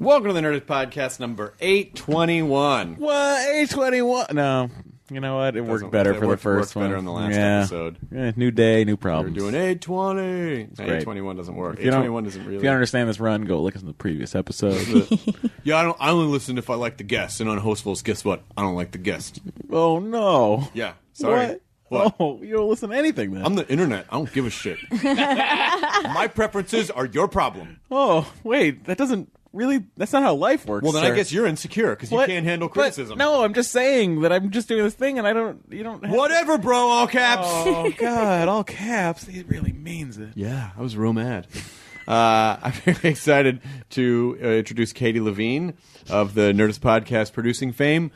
Welcome to the Nerdist Podcast number 821. What? 821? No. You know what? It worked better for the first one. Better in the last episode. Yeah, new day, new problems. We're doing 820. 821 doesn't work. 821 doesn't really. If you don't understand this run, go listen to the previous episode. Yeah, I only listen if I like the guests. And on Hostfuls, guess what? I don't like the guests. Oh, no. Yeah. Sorry. What? Oh, you don't listen to anything then. I'm the internet. I don't give a shit. My preferences are your problem. Oh, wait. That doesn't really... That's not how life works, Well, then sir. I guess you're insecure because you can't handle criticism. No, I'm just saying that I'm just doing this thing and you don't have Whatever, bro, all caps. Oh, God, all caps. He really means it. Yeah, I was real mad. I'm very excited to introduce Katie Levine of the Nerdist Podcast producing fame.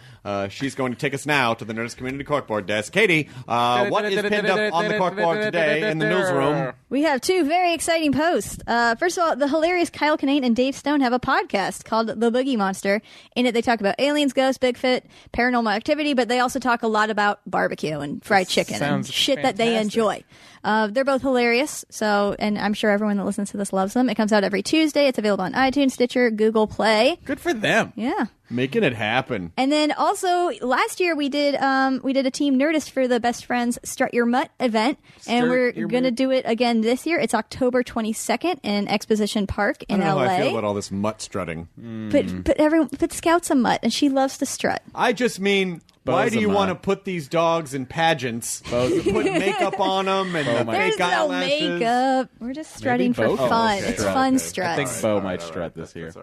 She's going to take us now to the Nerdist Community Corkboard desk. Katie, what is pinned up on the corkboard today in the newsroom? We have two very exciting posts. First of all, the hilarious Kyle Kinane and Dave Stone have a podcast called The Boogie Monster. In it, they talk about aliens, ghosts, Bigfoot, paranormal activity, but they also talk a lot about barbecue and fried chicken and shit that they enjoy. They're both hilarious, and I'm sure everyone that listens to this loves them. It comes out every Tuesday. It's available on iTunes, Stitcher, Google Play. Good for them. Yeah. Making it happen. And then also last year we did a Team Nerdist for the Best Friends Strut Your Mutt event, and we're gonna do it again this year. It's October 22nd in Exposition Park in LA. I don't know how I feel about all this mutt strutting. But Scout's a mutt, and she loves to strut. I just mean, why do you want to put these dogs in pageants? Put makeup on them and There's fake no eyelashes. makeup. We're just strutting for fun. Okay. It's fun strut. I think Bo might strut this year.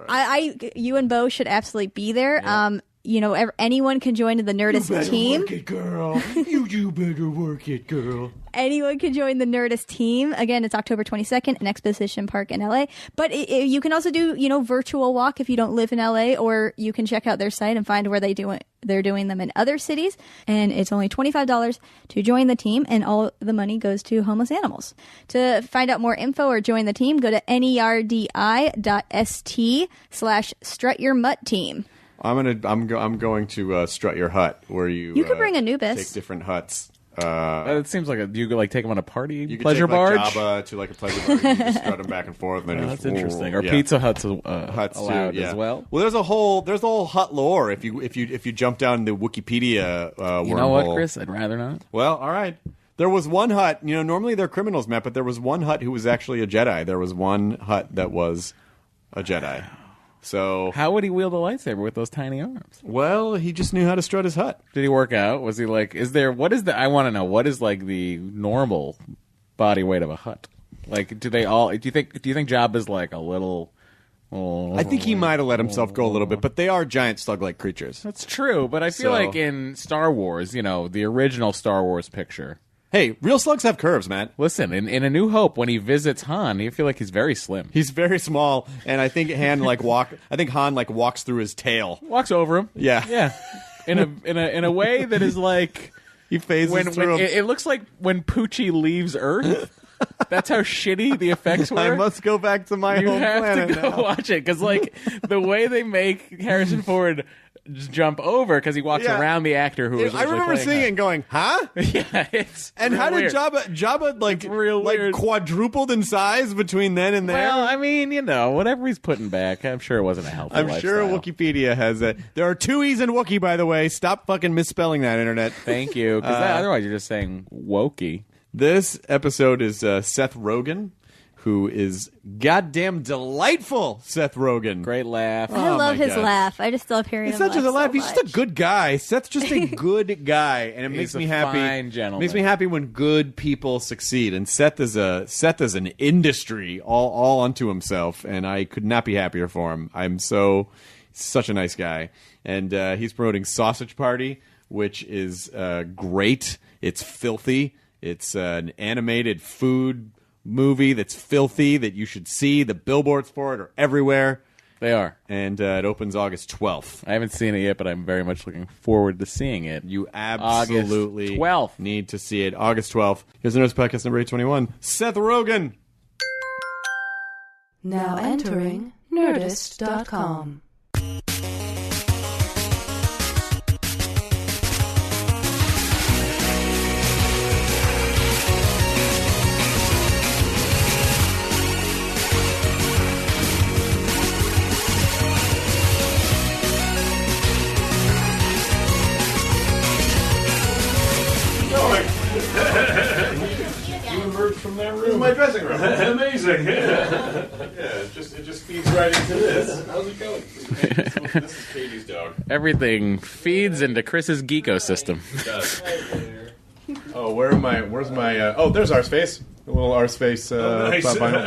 You and Bo should absolutely be there. Yeah. Anyone can join the Nerdist team. Work it, girl. you better work it, girl. Anyone can join the Nerdist team. Again, it's October 22nd in Exposition Park in LA. But you can also do, virtual walk if you don't live in LA, or you can check out their site and find where they're doing them in other cities. And it's only $25 to join the team, and all the money goes to homeless animals. To find out more info or join the team, go to nerdi.st/strutyourmutt-team. I'm going to strut your hut, where you could bring Anubis. Take different huts. It seems like you could take them on a party you pleasure could take, barge. Jabba to a pleasure barge. You just strut them back and forth. And that's interesting. Or Pizza Hut's allowed too, as well. Well, there's a whole hut lore if you jump down the Wikipedia wormhole. You know what, Chris? I'd rather not. Well, all right. There was one hut. Normally they're criminals, Matt, but there was one hut who was actually a Jedi. There was one hut that was a Jedi. So how would he wield a lightsaber with those tiny arms? Well, he just knew how to strut his hut. Did he work out? Was he like? I want to know what is like the normal body weight of a hut? Like, do you think Jabba's like a little? I think he might have let himself go a little bit, but they are giant slug-like creatures. That's true, but I feel like in Star Wars, the original Star Wars picture. Hey, real slugs have curves, man. Listen, in A New Hope, when he visits Han, you feel like he's very slim. He's very small, and I think Han walks through his tail. Walks over him. Yeah. Yeah. In a way that is like he phases through him. It looks like when Poochie leaves Earth. That's how shitty the effects were. I must go back to my home planet. You have to go watch it, because the way they make Harrison Ford just jump over, because he walks around the actor who was. I remember seeing it and going, "Huh?" Yeah, it's and how did weird. Jabba quadrupled in size between then and there? Well, I mean, whatever he's putting back, I'm sure it wasn't a healthy lifestyle. Sure Wikipedia has it. There are two E's in Wookiee, by the way. Stop fucking misspelling that, internet. Thank you, because otherwise you're just saying wokey. This episode is Seth Rogen, who is goddamn delightful. Seth Rogen. Great laugh. I love his laugh. I just love hearing him laugh. It's not just a laugh. So He's just a good guy. Seth's just a good guy, and it makes me happy. Fine gentleman. Makes me happy when good people succeed. And Seth is an industry all unto himself, and I could not be happier for him. Such a nice guy, and he's promoting Sausage Party, which is great. It's filthy. It's an animated food movie that's filthy that you should see. The billboards for it are everywhere. They are. And it opens August 12th. I haven't seen it yet, but I'm very much looking forward to seeing it. You absolutely August 12th. Need to see it. August 12th. Here's the Nerdist Podcast number 821. Seth Rogen. Now entering Nerdist.com. dressing room. Amazing. Yeah, it just feeds right into this. How's it going? This is Katie's dog. Everything feeds into Chris's geekosystem. Oh, where's my? Oh, there's our space. A little our space. Nice. Vinyl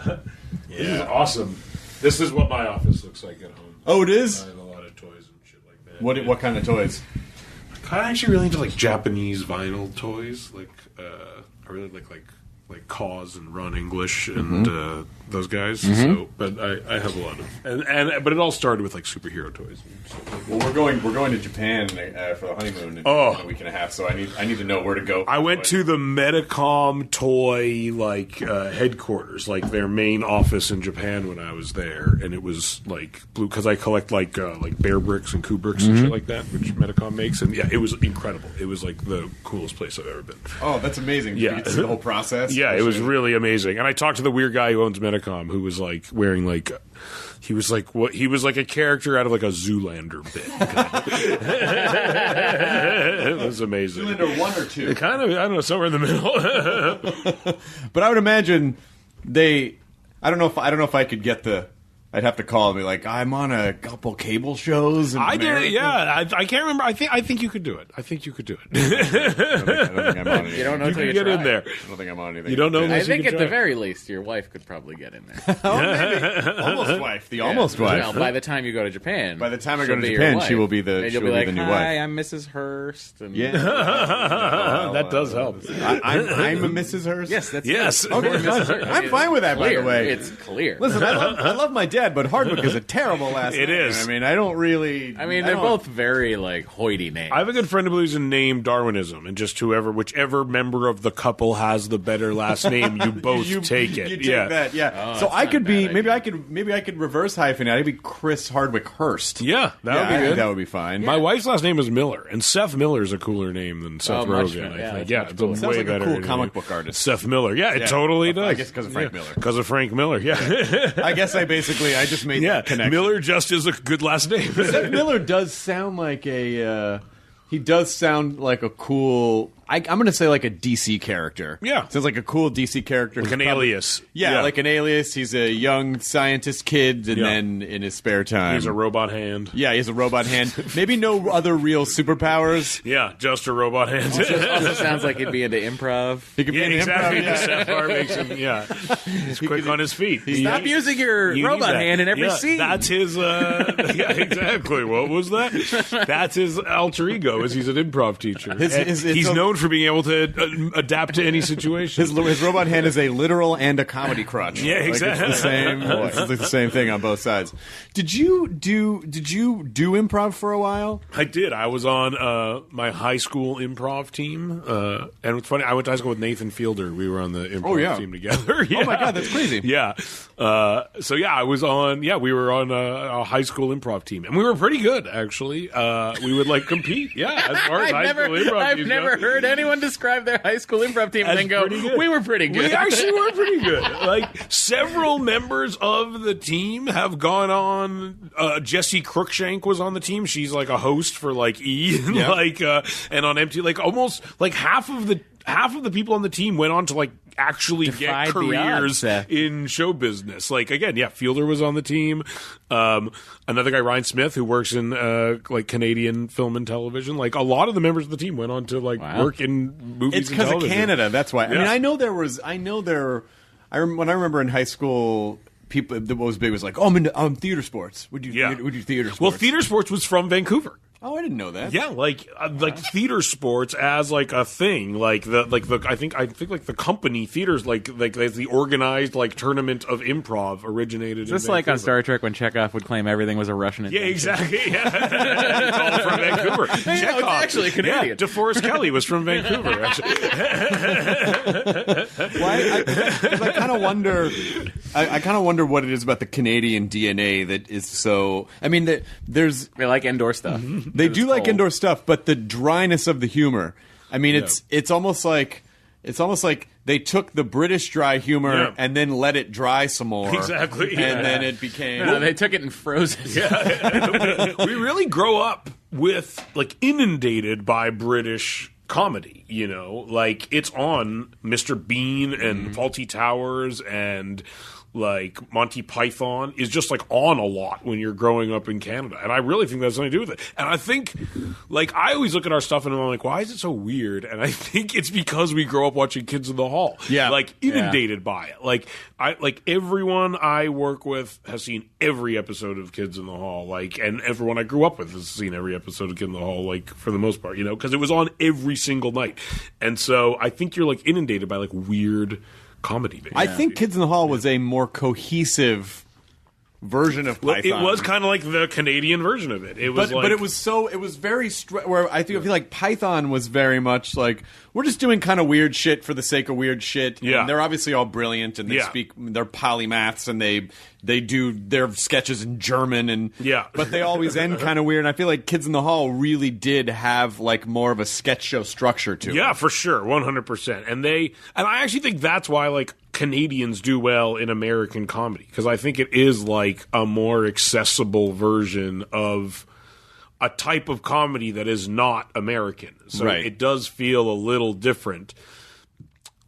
dog. This is awesome. This is what my office looks like at home. Oh, it is. I have a lot of toys and shit like that. What kind of toys? I'm actually really into like Japanese vinyl toys. Like I really like Cause and Ron English and those guys. So, but I have a lot of but it all started with like superhero toys. Well, we're going to Japan for the honeymoon in a week and a half. So I need to know where to go. I went to the Medicom toy headquarters, like their main office in Japan when I was there, and it was like blue because I collect like Bear Bricks and Kubricks and shit like that, which Medicom makes, and yeah, it was incredible. It was like the coolest place I've ever been. Oh, that's amazing! Yeah, you see the whole process. Yeah, it was really amazing. And I talked to the weird guy who owns Medicom, who was like wearing like. He was like a character out of like a Zoolander bit. It was amazing. Zoolander 1 or 2? Kind of, I don't know, somewhere in the middle. But I would imagine I don't know if I could get the. I'd have to call and be like, I'm on a couple cable shows. I did it, yeah. I can't remember. I think you could do it. I think you could do it. I don't think I'm on anything. You don't know until you get try. in there. I don't think I'm on anything. You don't know. I think at the very least, your wife could probably get in there. Oh, maybe. Almost wife. The almost wife. Well, by the time you go to Japan, By the time I she'll go to be Japan, your wife. she will be the And she you'll will be like, be the new "Hi, wife. I'm Mrs. Hurst." And Yeah. That does help. I'm a Mrs. Hurst. yes, that's Yes. it. Okay, Mrs. Hurst. I'm fine with that, by Clear. the way. It's clear. Listen, I love my dad, but Hardwick is a terrible last name. It is. I mean, I don't really. I mean, they're both very like hoity names. I have a good friend who believes in name Darwinism, and just whichever member of the couple has the better last name, you both take it. You take yeah. that, yeah. Oh, so that's I not could a be bad maybe I could reverse hyphenate. I'd be Chris Hardwick Hurst. Yeah, that would I be think good. that would be fine. My wife's last name is Miller, and Seth Miller is a cooler name than Seth much Rogen. better. I Yeah, think. it's Yeah, much it's cooler. a Sounds way like a better cool name. comic book artist. Seth Miller. Yeah, it totally does. I guess because of Frank Miller. Because of Frank Miller. Yeah. I guess I just made Yeah, that connection. Miller just is a good last name. Seth Miller does sound like a. He does sound like a cool. I'm going to say like a DC character. Yeah. Sounds like a cool DC character. Like an alias. Yeah, like an alias. He's a young scientist kid, and then in his spare time, He's a robot hand. Yeah, he has a robot hand. Maybe no other real superpowers. Yeah, just a robot hand. also sounds like he'd be into improv. He could Yeah, be an exactly. improv, yeah. Seth Bar makes him. Yeah, he's quick on his feet. Stop using your You robot need that. hand in every Yeah, scene. That's his. Yeah, exactly. What was that? That's his alter ego. Is he's an improv teacher. He's known for being able to adapt to any situation. His robot hand is a literal and a comedy crutch. Yeah, exactly. Like it's the same. It's the ssame thing on both sides. Did you do improv for a while? I did. I was on my high school improv team, and it's funny. I went to high school with Nathan Fielder. We were on the improv team together. Yeah. Oh my god, that's crazy. Yeah. So yeah, I was on. Yeah, we were on a high school improv team, and we were pretty good actually. We would like compete. Yeah, as far as high school improv I've teams never go. heard anyone describe their high school improv team and As then go, pretty good. "We were pretty good." We actually were pretty good. Like several members of the team have gone on. Jessie Cruikshank was on the team. She's like a host for like E, and on MTV. Like almost like half of the people on the team went on to like actually Defied get the careers odds, Seth. in show business. Like again, yeah, Fielder was on the team. Another guy, Ryan Smith, who works in like Canadian film and television. Like a lot of the members of the team went on to like work in movies. It's and because of television. Canada. That's why. I Yeah. mean, when I remember in high school, people what was big was like, "Oh, I'm theater sports." Would you theater sports? Well, theater sports was from Vancouver. Oh, I didn't know that. Yeah, like theater sports as like a thing, like I think like the company theaters like the organized like tournament of improv originated. Just in like on Vancouver. Star Trek when Chekhov would claim everything was a Russian Yeah, invention. exactly. Yeah. It's all from Vancouver. Chekhov. it's actually Canadian. Yeah, DeForest Kelly was from Vancouver. Actually, I kind of wonder. I kind of wonder what it is about the Canadian DNA that is so. I mean, there's They like indoor stuff. they do like cold. indoor stuff, but the dryness of the humor. I mean, it's almost like they took the British dry humor and then let it dry some more. Exactly. And then it became. No, they took it and froze it. we really grow up with like inundated by British comedy, you know? Like, it's on Mr. Bean and Fawlty Towers and like Monty Python is just like on a lot when you're growing up in Canada. And I really think that's something to do with it. And I think, like, I always look at our stuff and I'm like, why is it so weird? And I think it's because we grow up watching Kids in the Hall. Yeah. Like, inundated by it. Like everyone I work with has seen every episode of Kids in the Hall. Like, and everyone I grew up with has seen every episode of Kids in the Hall, like, for the most part, you know, because it was on every single night. And so I think you're, like, inundated by, like, weird comedy. I think Kids in the Hall was a more cohesive version of Python. It was kind of like the Canadian version of it. It was but it was feel like Python was very much like, we're just doing kind of weird shit for the sake of weird shit. Yeah. And they're obviously all brilliant and they're polymaths and they do their sketches in German but they always end kind of weird. And I feel like Kids in the Hall really did have like more of a sketch show structure to it. Yeah, for sure, 100%. And I actually think that's why like Canadians do well in American comedy, because I think it is like a more accessible version of a type of comedy that is not American. So it does feel a little different.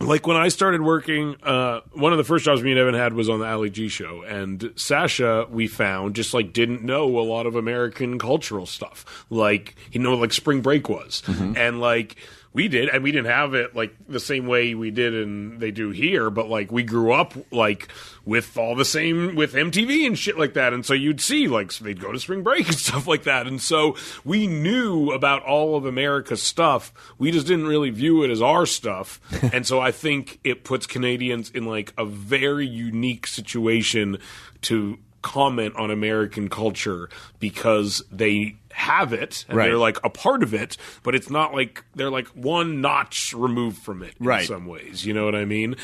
Like when I started working, one of the first jobs me and Evan had was on the Ali G show, and Sasha, we found, just like didn't know a lot of American cultural stuff. Like, he didn't know what like spring break was. And like, we did, and we didn't have it like the same way we did and they do here, but like we grew up like with all the same, with MTV and shit like that. And so you'd see like, so they'd go to spring break and stuff like that. And so we knew about all of America's stuff. We just didn't really view it as our stuff. And so I think it puts Canadians in like a very unique situation to comment on American culture, because they have it and they're like a part of it, but it's not like they're like one notch removed from it in some ways. You know what I mean?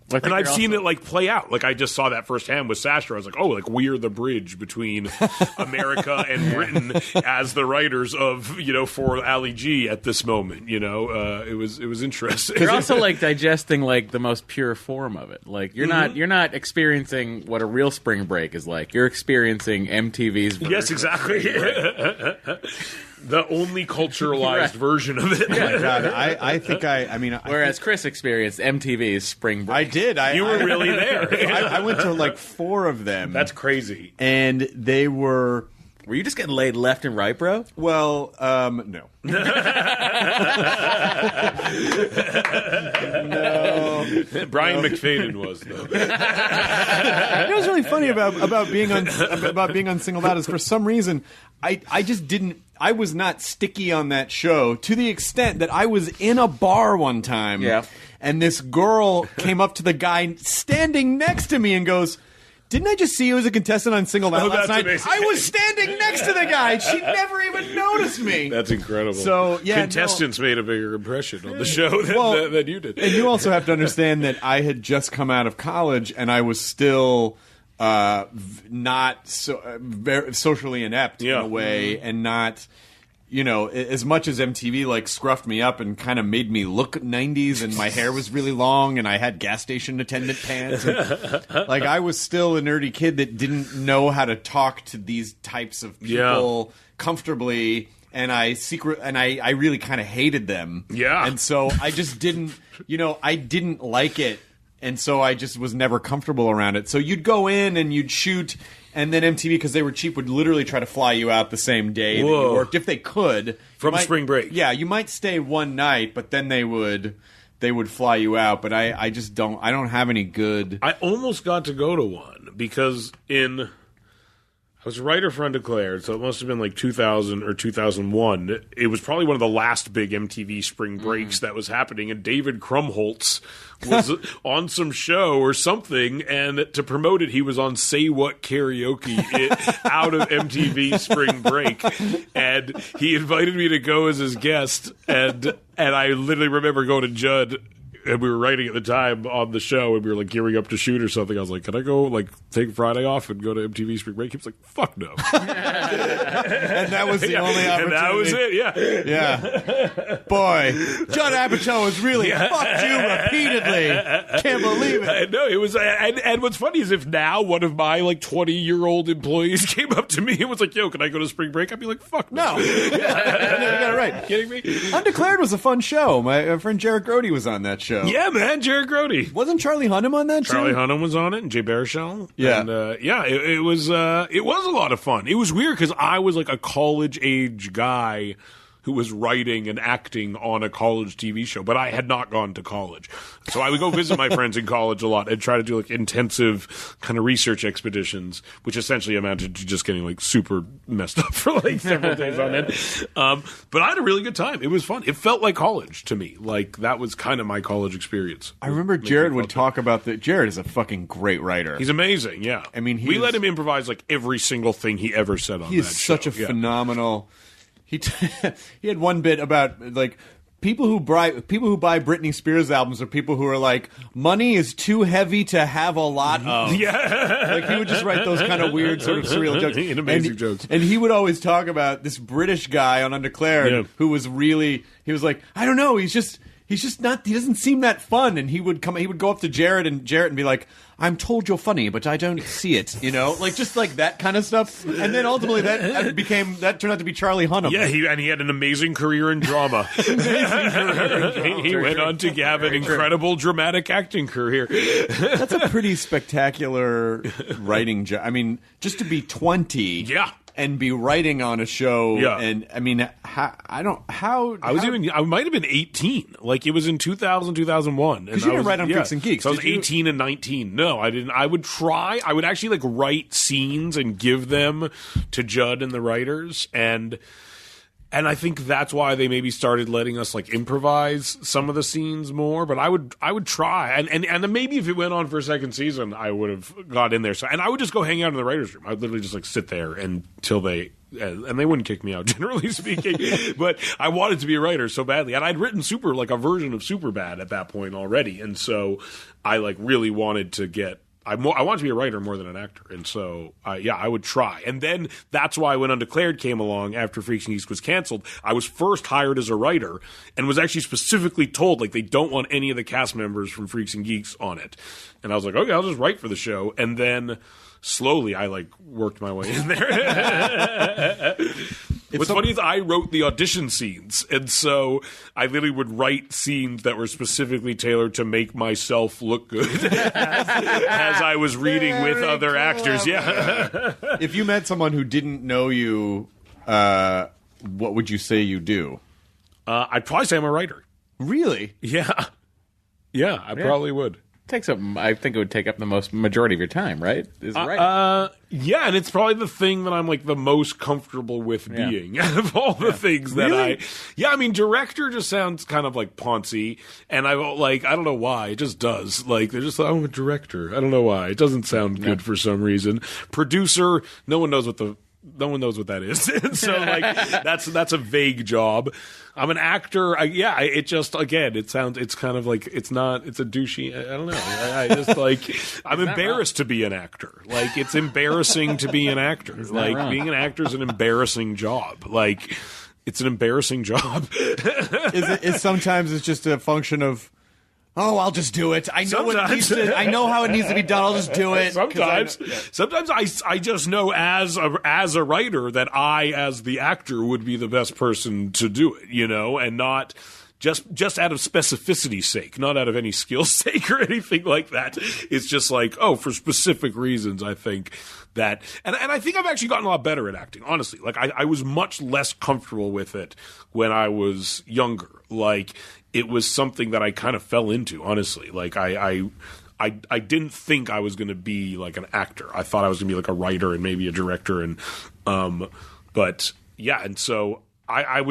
And I've seen it like play out. Like I just saw that firsthand with Sasha. I was like, oh, like we're the bridge between America and Britain as the writers of, you know, for Ali G at this moment. You know, it was interesting. You're also like digesting like the most pure form of it. Like you're not experiencing what a real spring break is like. You're experiencing MTV's version. Yes, exactly. The only culturalized version of it. Oh my God, I mean, whereas Chris experienced MTV's spring break. I did. You were really there. I went to like 4 of them. That's crazy. And they were... Were you just getting laid left and right, bro? Well, no. No. Brian McFadden was, though. You know what's really funny about being on Singled Out is, for some reason, I just didn't. I was not sticky on that show, to the extent that I was in a bar one time, and this girl came up to the guy standing next to me and goes, "Didn't I just see you as a contestant on Singled Out last night?" Amazing. I was standing next to the guy. She never even noticed me. That's incredible. So, yeah, contestants made a bigger impression on the show than you did. And you also have to understand that I had just come out of college, and I was still not so very socially inept in a way, and not, you know, as much as MTV like scruffed me up and kind of made me look 90s, and my hair was really long and I had gas station attendant pants. And, like, I was still a nerdy kid that didn't know how to talk to these types of people comfortably. And I really kind of hated them. Yeah. And so I just didn't, you know, I didn't like it. And so I just was never comfortable around it. So you'd go in and you'd shoot, and then MTV, because they were cheap, would literally try to fly you out the same day that you worked, if they could. From spring break. Yeah, you might stay one night, but then they would fly you out. But I just don't have any good... I almost got to go to one, because I was a writer for Undeclared, so it must have been like 2000 or 2001. It was probably one of the last big MTV spring breaks that was happening, and David Krumholtz was on some show or something, and to promote it, he was on Say What Karaoke out of MTV spring break, and he invited me to go as his guest, and I literally remember going to Judd and we were writing at the time on the show, and we were like gearing up to shoot or something. I was like, "Can I go like take Friday off and go to MTV Spring Break?" He was like, "Fuck no." And that was the only opportunity. And that was it. Yeah. Boy, Judd Apatow has really fucked you repeatedly. Can't believe it. No, it was. And what's funny is if now one of my like 20-year-old employees came up to me and was like, "Yo, can I go to Spring Break?" I'd be like, "Fuck no." You got it right. Kidding me? Undeclared was a fun show. My friend Jared Grody was on that show. Yeah, man, Jared Grody. Wasn't Charlie Hunnam on that Charlie too? Hunnam was on it, and Jay Baruchel. Yeah. And, it was a lot of fun. It was weird because I was like a college-age guy who was writing and acting on a college TV show, but I had not gone to college. So I would go visit my friends in college a lot and try to do like intensive kind of research expeditions, which essentially amounted to just getting like super messed up for like several days on end. But I had a really good time. It was fun. It felt like college to me. Like that was kind of my college experience. I remember Jared would talk about that. Jared is a fucking great writer. He's amazing, yeah. I mean, we let him improvise like every single thing he ever said on that show. He is such a phenomenal... He had one bit about like people who buy Britney Spears albums are people who are like, money is too heavy to have a lot of. Yeah, like he would just write those kind of weird sort of surreal jokes, amazing jokes. And he would always talk about this British guy on Undeclared who was really, he was like, I don't know, he's just not, he doesn't seem that fun. And he would go up to Jared and be like, I'm told you're funny, but I don't see it, you know? Like, just like that kind of stuff. And then ultimately that turned out to be Charlie Hunnam. Yeah, he had an amazing career in drama. He went on to have an incredible dramatic acting career. That's a pretty spectacular writing job. I mean, just to be 20. Yeah. And be writing on a show, and I mean, I might have been 18. Like it was in 2000, 2001. Because you didn't write on Freaks and Geeks. So I was 18 and 19. No, I didn't. I would try. I would actually like write scenes and give them to Judd and the writers, and I think that's why they maybe started letting us like improvise some of the scenes more. But I would try, and then maybe if it went on for a second season, I would have got in there. So, and I would just go hang out in the writers' room. I'd literally just like sit there until they. And they wouldn't kick me out, generally speaking. But I wanted to be a writer so badly, and I'd written a version of Superbad at that point already, and so I like really wanted to get. I want to be a writer more than an actor, and so I would try. And then that's why when Undeclared came along after Freaks and Geeks was canceled, I was first hired as a writer and was actually specifically told like they don't want any of the cast members from Freaks and Geeks on it. And I was like, okay, I'll just write for the show. And then slowly I like worked my way in there. What's funny is I wrote the audition scenes, and so I literally would write scenes that were specifically tailored to make myself look good as I was reading with other actors. Yeah. If you met someone who didn't know you, what would you say you do? I'd probably say I'm a writer. Really? Yeah. Yeah, I probably would. I think it would take up the majority of your time, right? Yeah, and it's probably the thing that I'm like the most comfortable with being out of all the things that I mean, director just sounds kind of like poncy, and I don't know why, it just does. Like they're just like, I'm a director. I don't know why. It doesn't sound good for some reason. Producer, no one knows what that is. So like that's a vague job. I'm an actor. It's kind of like it's a douchey. I don't know. I just like I'm embarrassed to be an actor. Like it's embarrassing to be an actor. Like being an actor is an embarrassing job. Like it's an embarrassing job. Sometimes it's just a function of, oh, I'll just do it. I know how it needs to be done. I'll just do it. Sometimes I just know as a writer that I, as the actor, would be the best person to do it, you know, and not just out of specificity's sake, not out of any skill's sake or anything like that. It's just like, for specific reasons, I think that, and I think I've actually gotten a lot better at acting, honestly. Like I was much less comfortable with it when I was younger. Like it was something that I kind of fell into, honestly. Like I didn't think I was going to be like an actor. I thought I was going to be like a writer and maybe a director, and but yeah, and so I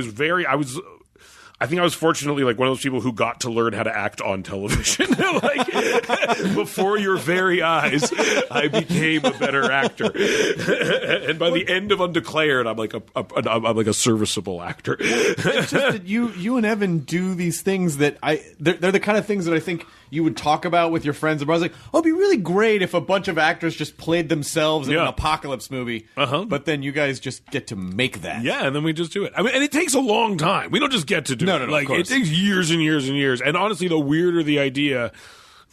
I think I was fortunately like one of those people who got to learn how to act on television. Like before your very eyes, I became a better actor. And by the end of Undeclared, I'm like a serviceable actor. It's just that you and Evan do these things that they're the kind of things that I think you would talk about with your friends. And I was like, oh, it'd be really great if a bunch of actors just played themselves in an apocalypse movie. But then you guys just get to make that. Yeah, and then we just do it. I mean, and it takes a long time. We don't just get to do it. No, like, it takes years and years and years. And honestly, the weirder the idea,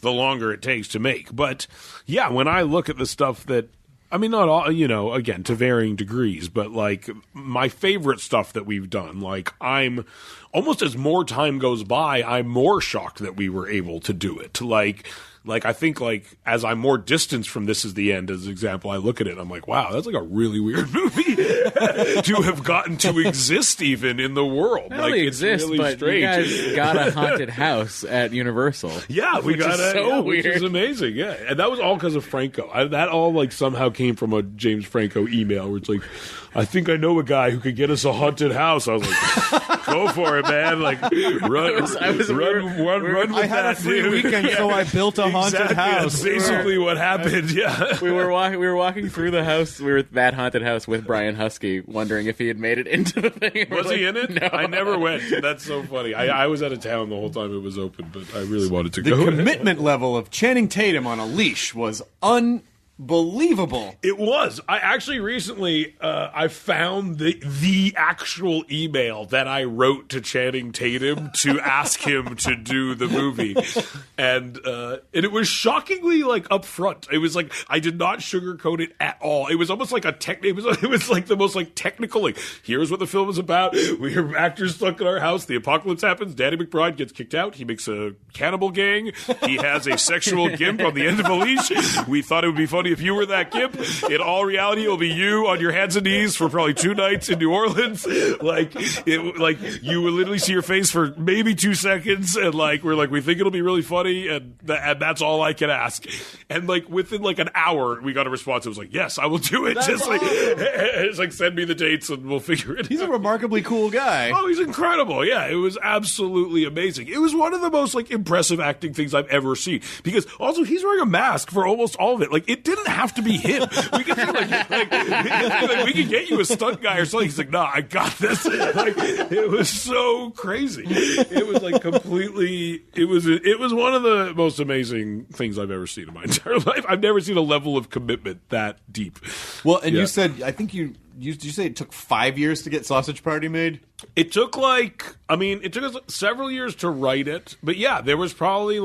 the longer it takes to make. But yeah, when I look at the stuff that, I mean, not all, again, to varying degrees, but like my favorite stuff that we've done, like I'm almost as more time goes by, I'm more shocked that we were able to do it. Like I think like as I'm more distanced from This Is the End as an example, I look at it and I'm like, wow, that's like a really weird movie to have gotten to exist even in the world. Not like only it's exist, really but strange. you guys got a haunted house at Universal. Yeah, we got is so which weird. is amazing. Yeah, and that was all because of Franco. That all like somehow came from a James Franco email where it's like, I think I know a guy who could get us a haunted house. I was like, go for it, man! Like run with I that. had a free weekend, so I built a haunted house. That's basically what happened. Yeah, We were walking through the house. We were at that haunted house with Brian Husky, wondering if he had made it into the thing. Was he in it? No. I never went. That's so funny. I was out of town the whole time it was open, but I really wanted to The go. commitment level of Channing Tatum on a leash was unbelievable. It was. I actually recently I found the actual email that I wrote to Channing Tatum to ask him to do the movie, and it was shockingly like upfront. It was like I did not sugarcoat it at all. It was almost like it was like the most like technical. Like here's what the film is about. We are actors stuck in our house. The apocalypse happens. Danny McBride gets kicked out. He makes a cannibal gang. He has a sexual gimp on the end of a leash. We thought it would be funny if you were that gimp. In all reality, it'll be you on your hands and knees for probably 2 nights in New Orleans. Like you will literally see your face for maybe 2 seconds, and we think it'll be really funny, and that's all I can ask. And like within like an hour, we got a response. It was like, yes, I will do it. It's like send me the dates and we'll figure it. He's a remarkably cool guy. Oh, he's incredible. Yeah, it was absolutely amazing. It was one of the most like impressive acting things I've ever seen, because also he's wearing a mask for almost all of it. Like it didn't have to be him. We could we could get you a stunt guy or something. He's like, nah, I got this. Like it was so crazy. It was like completely. It was one of the most amazing things I've ever seen in my entire life. I've never seen a level of commitment that deep. Well, and you said, I think you say it took 5 years to get Sausage Party made? It took it took us several years to write it, but yeah, there was probably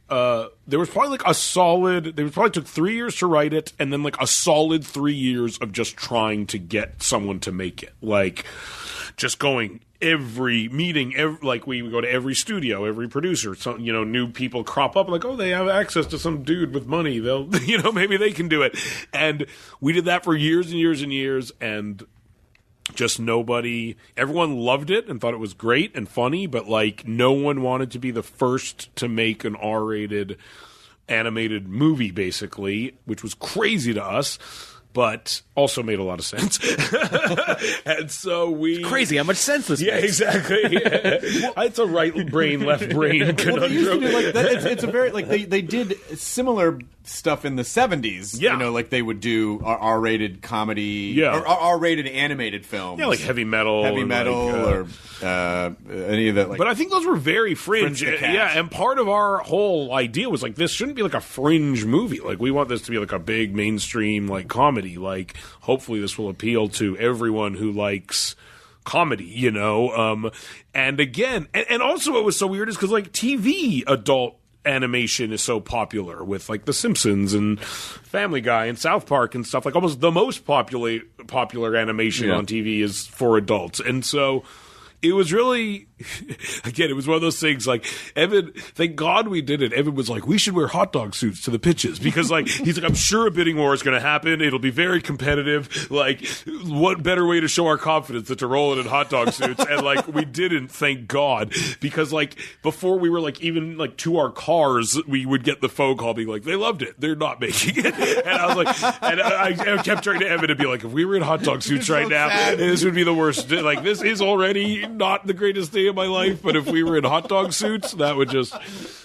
took 3 years to write it, and then like a solid 3 years of just trying to get someone to make it. Like just going every meeting, we would go to every studio, every producer. So, new people crop up, like, oh, they have access to some dude with money. They'll, maybe they can do it. And we did that for years and years and years, and just everyone loved it and thought it was great and funny, but like no one wanted to be the first to make an R-rated animated movie, basically, which was crazy to us, but also made a lot of sense. And so It's crazy how much sense this makes. Exactly. It's a right brain, left brain conundrum. Well, they used to do like that. It's a very like they did similar stuff in the 70s. Yeah. Like they would do R-rated comedy, or R-rated animated films. Yeah, like heavy metal, or any of that. Like, but I think those were very fringe. Yeah, and part of our whole idea was like this shouldn't be like a fringe movie. Like we want this to be like a big mainstream like comedy. Like hopefully this will appeal to everyone who likes comedy, and again, and also what was so weird is because like TV adult animation is so popular with like The Simpsons and Family Guy and South Park and stuff. Like almost the most popular animation on TV is for adults, and so it was really, again, it was one of those things like Evan, thank God we did it. Evan was like, we should wear hot dog suits to the pitches because like, he's like, I'm sure a bidding war is going to happen. It'll be very competitive. Like what better way to show our confidence than to roll it in hot dog suits? And like, we didn't, thank God, because like before we were like, even like to our cars, we would get the phone call being like, they loved it. They're not making it. And I was like, and I kept trying to Evan to be like, if we were in hot dog suits right now, this would be the worst. Like this is already be not the greatest day of my life, but if we were in hot dog suits, that would just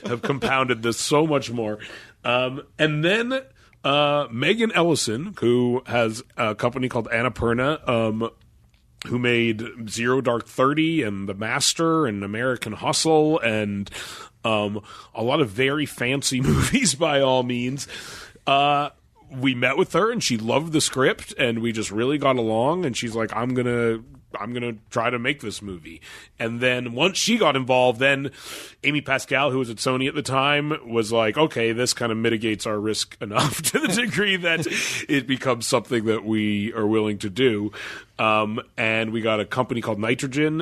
have compounded this so much more. And then Megan Ellison, who has a company called Annapurna, who made Zero Dark 30 and The Master and American Hustle and a lot of very fancy movies by all means. We met with her and she loved the script and we just really got along, and she's like, I'm gonna try to make this movie. And then once she got involved, then Amy Pascal, who was at Sony at the time, was like, okay, this kind of mitigates our risk enough to the degree that it becomes something that we are willing to do. And we got a company called Nitrogen,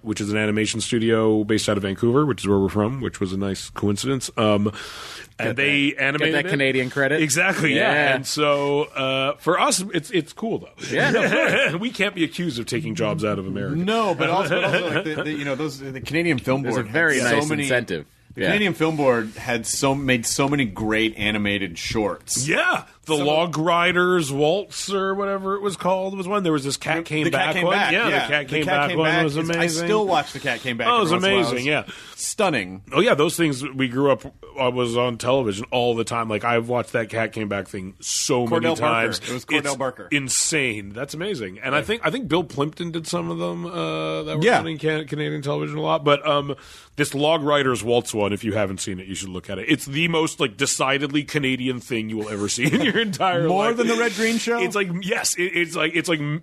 which is an animation studio based out of Vancouver, which is where we're from, which was a nice coincidence. And they animated that Canadian credit. Exactly, yeah. And so for us, it's cool though. Yeah, no, we can't be accused of taking jobs out of America. No, but also like the Canadian Film Board. There's a very nice incentive. The Canadian Film Board had made so many great animated shorts. Yeah, the Log Riders Waltz or whatever it was called was one. There was this Cat Came Back one. Yeah, the Cat Came Back one was amazing. I still watch the Cat Came Back. Oh, it was amazing. Yeah, stunning. Oh yeah, those things we grew up was on television all the time. Like I've watched that Cat Came Back thing so many times. It was Cordell Barker. Insane. That's amazing. And I think Bill Plimpton did some of them that were on Canadian television a lot. But this Log Riders Waltz one, if you haven't seen it, you should look at it. It's the most like decidedly Canadian thing you will ever see in your entire life. More than the Red Green Show. It's like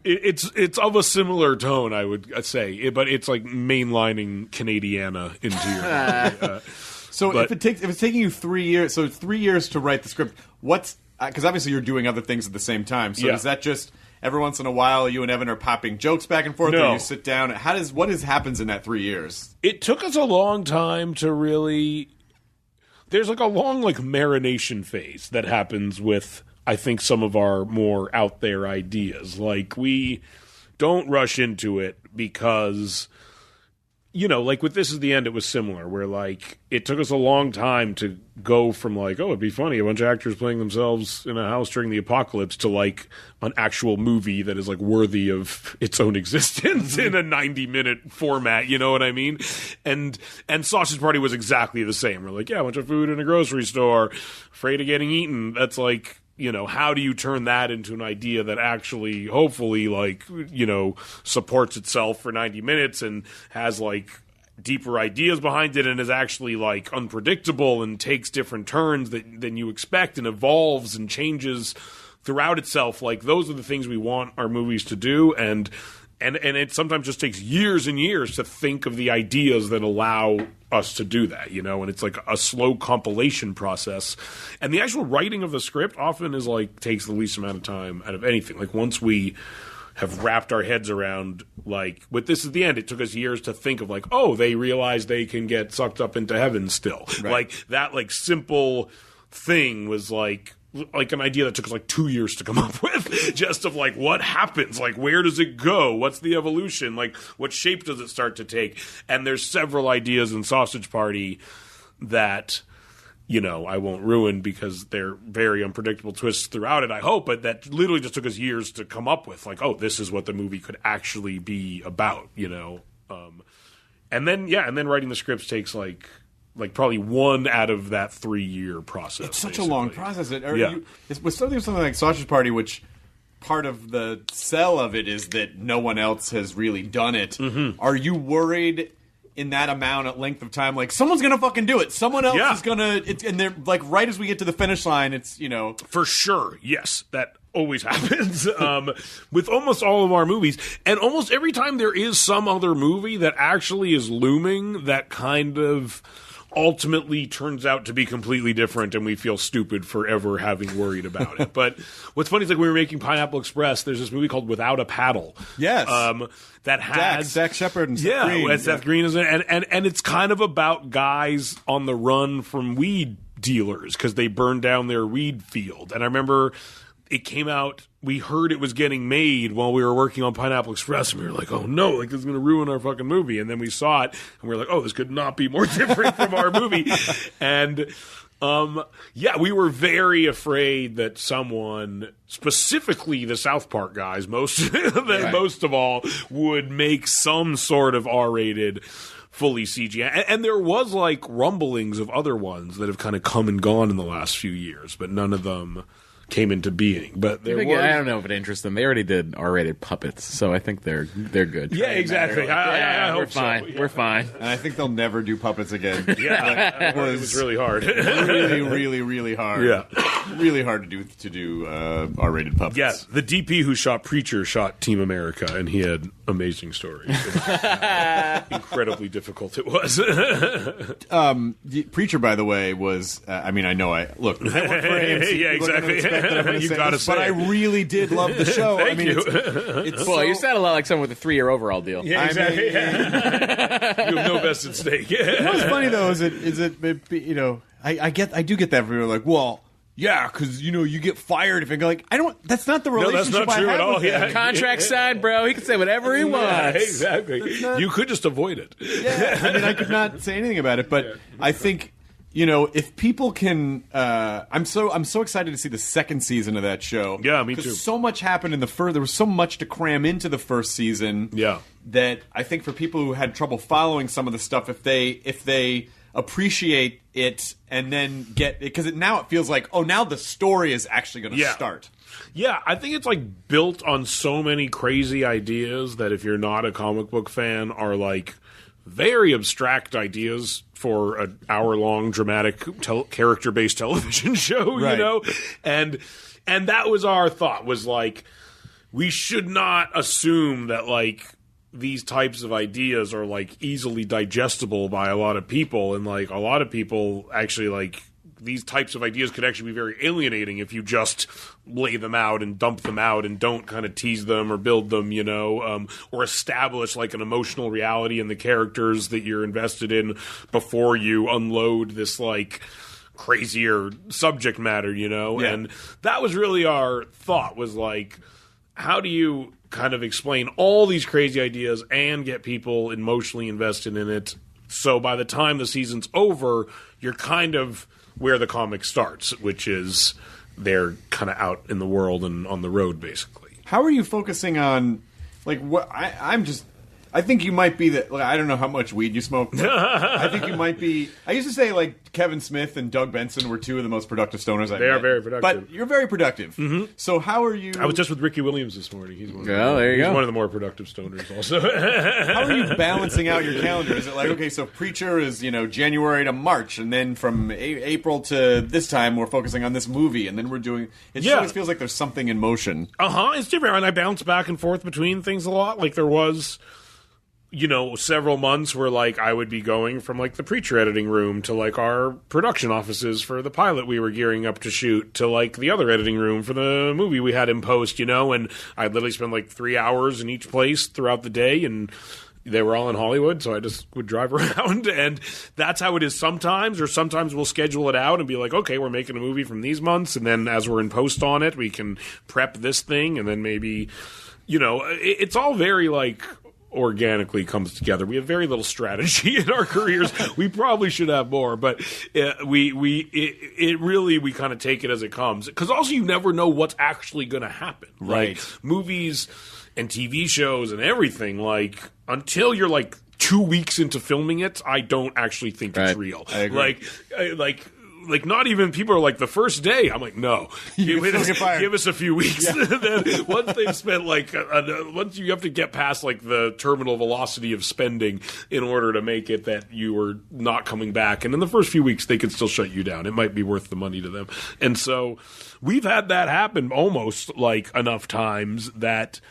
it's of a similar tone, I would say, but it's like mainlining Canadiana into your. So if it's taking you 3 years, so it's 3 years to write the script. What's because obviously you're doing other things at the same time. So is that just every once in a while you and Evan are popping jokes back and forth, or you sit down? What happens in that 3 years? It took us a long time to really. There's like a long marination phase that happens with, I think, some of our more out there ideas. Like we don't rush into it because, like with This Is the End, it was similar, where like it took us a long time to go from like, oh, it'd be funny, a bunch of actors playing themselves in a house during the apocalypse, to like an actual movie that is like worthy of its own existence in a 90-minute format, you know what I mean? And Sausage Party was exactly the same. We're like, yeah, a bunch of food in a grocery store, afraid of getting eaten. That's like, how do you turn that into an idea that actually, hopefully, supports itself for 90 minutes and has, deeper ideas behind it and is actually, unpredictable and takes different turns than you expect and evolves and changes throughout itself? Like, those are the things we want our movies to do, and it sometimes just takes years and years to think of the ideas that allow us to do that, and it's like a slow compilation process. And the actual writing of the script often is takes the least amount of time out of anything. Like once we have wrapped our heads around, with This Is the End, it took us years to think of they realize they can get sucked up into heaven still. Right. That simple thing was an idea that took us 2 years to come up with, just of what happens, where does it go, what's the evolution, what shape does it start to take? And there's several ideas in Sausage Party that I won't ruin because they're very unpredictable twists throughout it, I hope, but that literally just took us years to come up with, this is what the movie could actually be about, and then writing the scripts takes probably one out of that 3 year process. It's such a long process. With something like Sausage Party, which part of the sell of it is that no one else has really done it. Mm-hmm. Are you worried in that amount of length of time, someone's gonna fucking do it, someone else is gonna, and they're right as we get to the finish line, it's for sure, yes, that always happens with almost all of our movies, and almost every time there is some other movie that actually is looming that kind of ultimately turns out to be completely different, and we feel stupid for ever having worried about it. But what's funny is when we were making Pineapple Express, there's this movie called Without a Paddle. Yes. That has Zach Shepard and Seth Green. Yeah, Seth Green is in it, and it's kind of about guys on the run from weed dealers because they burned down their weed field. And I remember it came out. We heard it was getting made while we were working on Pineapple Express, and we were like, "Oh no! Like this is going to ruin our fucking movie." And then we saw it, and we were like, "Oh, this could not be more different from our movie." And we were very afraid that someone, specifically the South Park guys, most of all, would make some sort of R-rated, fully CGI. And there was like rumblings of other ones that have kind of come and gone in the last few years, but none of them came into being. But I don't know if it interests them. They already did R-rated puppets, so I think they're good. Yeah, exactly. I we're hope fine. So. Yeah. We're fine. And I think they'll never do puppets again. Yeah, it was really hard. really, really, really hard. Yeah, really hard to do R-rated puppets. Yeah, the DP who shot Preacher shot Team America, and he had amazing stories. Incredibly difficult it was. Preacher, by the way, was. I know. I work for AMC. Yeah, exactly. You gotta say but I really did love the show. Thank you. You sound a lot like someone with a 3-year overall deal. Yeah, exactly. You have no vested stake. What's funny though is I do get that from people like, well, yeah, because you get fired if you go like I don't. That's not the relationship. No, that's not true I have at all. with Yeah. him. Contract signed, bro. He can say whatever he wants. Exactly. You could just avoid it. Yeah, I could not say anything about it, but I think. If people can, I'm so excited to see the second season of that show. Yeah, me too. Because so much happened in the first. There was so much to cram into the first season. Yeah. That I think for people who had trouble following some of the stuff, if they appreciate it and then because now it feels like now the story is actually going to start. Yeah, I think it's like built on so many crazy ideas that if you're not a comic book fan are like very abstract ideas for an hour-long dramatic character-based television show, right. And that was our thought, was like, we should not assume that like these types of ideas are like easily digestible by a lot of people, and like a lot of people actually like these types of ideas could actually be very alienating if you just lay them out and dump them out and don't kind of tease them or build them, or establish like an emotional reality in the characters that you're invested in before you unload this like crazier subject matter, Yeah. And that was really our thought, was like, how do you kind of explain all these crazy ideas and get people emotionally invested in it? So by the time the season's over, you're kind of where the comic starts, which is they're kind of out in the world and on the road, basically. How are you focusing on, like, what? I think you might be I don't know how much weed you smoke. I think you might be. I used to say like Kevin Smith and Doug Benson were two of the most productive stoners I've met. They are very productive. But you're very productive. Mm-hmm. So how are you? I was just with Ricky Williams this morning. He's one of there you he's go. one of the more productive stoners also. How are you balancing out your calendar? Is it like, okay, so Preacher is, January to March, and then from April to this time we're focusing on this movie, and then we're doing... It just always feels like there's something in motion. It's different. And I bounce back and forth between things a lot. Like there was... several months where, like, I would be going from, like, the Preacher editing room to, like, our production offices for the pilot we were gearing up to shoot to, like, the other editing room for the movie we had in post, and I'd literally spend, like, 3 hours in each place throughout the day, and they were all in Hollywood, so I just would drive around, and that's how it is sometimes, or sometimes we'll schedule it out and be like, okay, we're making a movie from these months, and then as we're in post on it, we can prep this thing, and then maybe, it's all very, like... organically comes together. We have very little strategy in our careers. We probably should have more, but we kind of take it as it comes. Because also you never know what's actually going to happen. Right. Like, movies and TV shows and everything, like, until you're like 2 weeks into filming it, I don't actually think it's real. I agree. Like, not even people are like, the first day. I'm like, no. Give us a few weeks. Yeah. Then once they've spent, like, once you have to get past, like, the terminal velocity of spending in order to make it that you are not coming back. And in the first few weeks, they could still shut you down. It might be worth the money to them. And so we've had that happen almost, like, enough times that,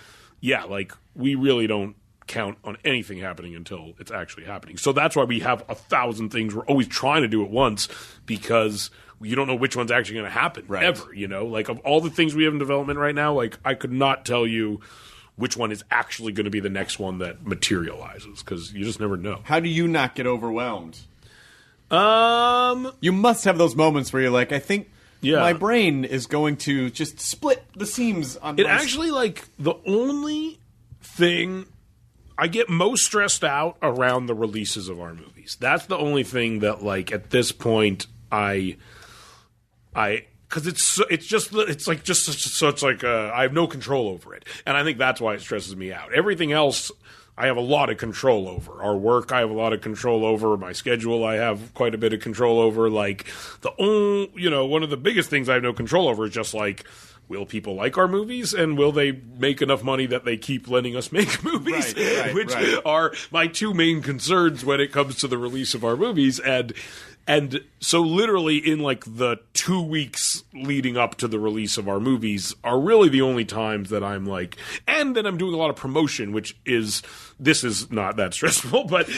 like, we really don't count on anything happening until it's actually happening. So that's why we have 1,000 things. We're always trying to do at once because you don't know which one's actually going to happen ever, Like, of all the things we have in development right now, like, I could not tell you which one is actually going to be the next one that materializes because you just never know. How do you not get overwhelmed? You must have those moments where you're like, I think my brain is going to just split the seams on It actually, like, the only thing... I get most stressed out around the releases of our movies. That's the only thing that, like, at this point, because it's like I have no control over it, and I think that's why it stresses me out. Everything else, I have a lot of control over. Our work, I have a lot of control over. My schedule, I have quite a bit of control over. Like one of the biggest things I have no control over is just like, will people like our movies, and will they make enough money that they keep letting us make movies, which are my two main concerns when it comes to the release of our movies. And so literally in like the 2 weeks leading up to the release of our movies are really the only times that I'm like, and then I'm doing a lot of promotion, this is not that stressful, but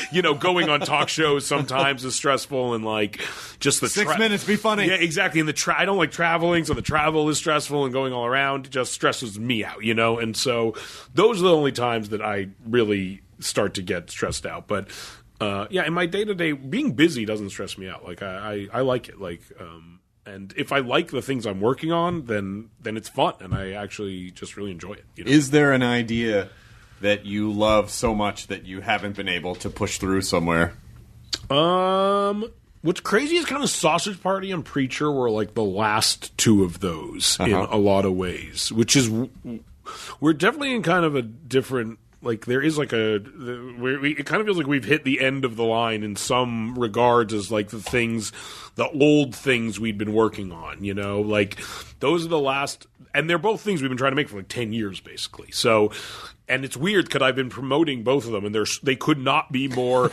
going on talk shows sometimes is stressful, and like just the 6 minutes be funny. Yeah, exactly. And I don't like traveling, so the travel is stressful, and going all around just stresses me out, And so those are the only times that I really start to get stressed out. But in my day-to-day, being busy doesn't stress me out. Like, I like it. Like, and if I like the things I'm working on, then it's fun, and I actually just really enjoy it. Is there an idea that you love so much that you haven't been able to push through somewhere? What's crazy is kind of Sausage Party and Preacher were like the last two of those in a lot of ways, which is we're definitely in kind of a different. Like, there is like it kind of feels like we've hit the end of the line in some regards as like the old things we'd been working on, like those are the last, and they're both things we've been trying to make for like 10 years basically. So, and it's weird because I've been promoting both of them, and they could not be more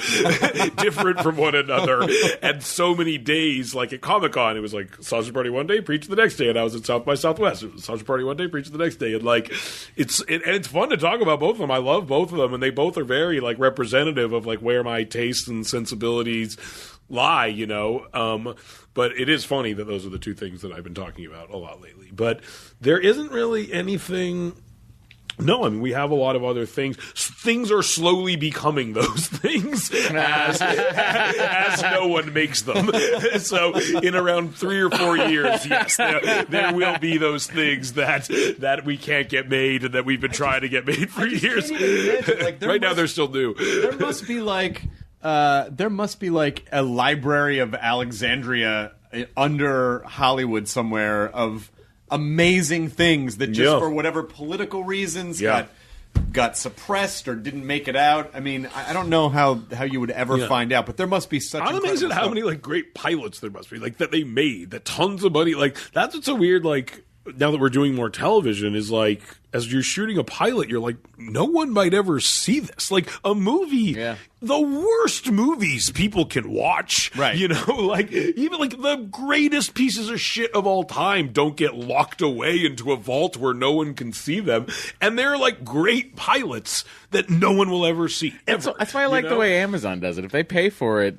different from one another. And so many days, like at Comic-Con, it was like Sausage Party one day, Preach the next day, and I was at South by Southwest. It was Sausage Party one day, Preach the next day, and like it's fun to talk about both of them. I love both of them, and they both are very like representative of like where my tastes and sensibilities lie, but it is funny that those are the two things that I've been talking about a lot lately. But there isn't really anything. No, I mean, we have a lot of other things. Things are slowly becoming those things as no one makes them. So in around 3 or 4 years, yes, there will be those things that we can't get made and that we've been trying to get made for years. Like, right now, they're still new. There must be like a Library of Alexandria under Hollywood somewhere of amazing things that just for whatever political reasons got suppressed or didn't make it out. I mean, I don't know how you would ever find out, but there must be such. I'm amazed at how many like great pilots there must be, like that they made, that tons of money. Like that's what's so weird. Like now that we're doing more television, is like as you're shooting a pilot, you're like, no one might ever see this. Like a movie, the worst movies people can watch, right? Like even like the greatest pieces of shit of all time don't get locked away into a vault where no one can see them, and they're like great pilots that no one will ever see. Ever, that's why I like the way Amazon does it. If they pay for it,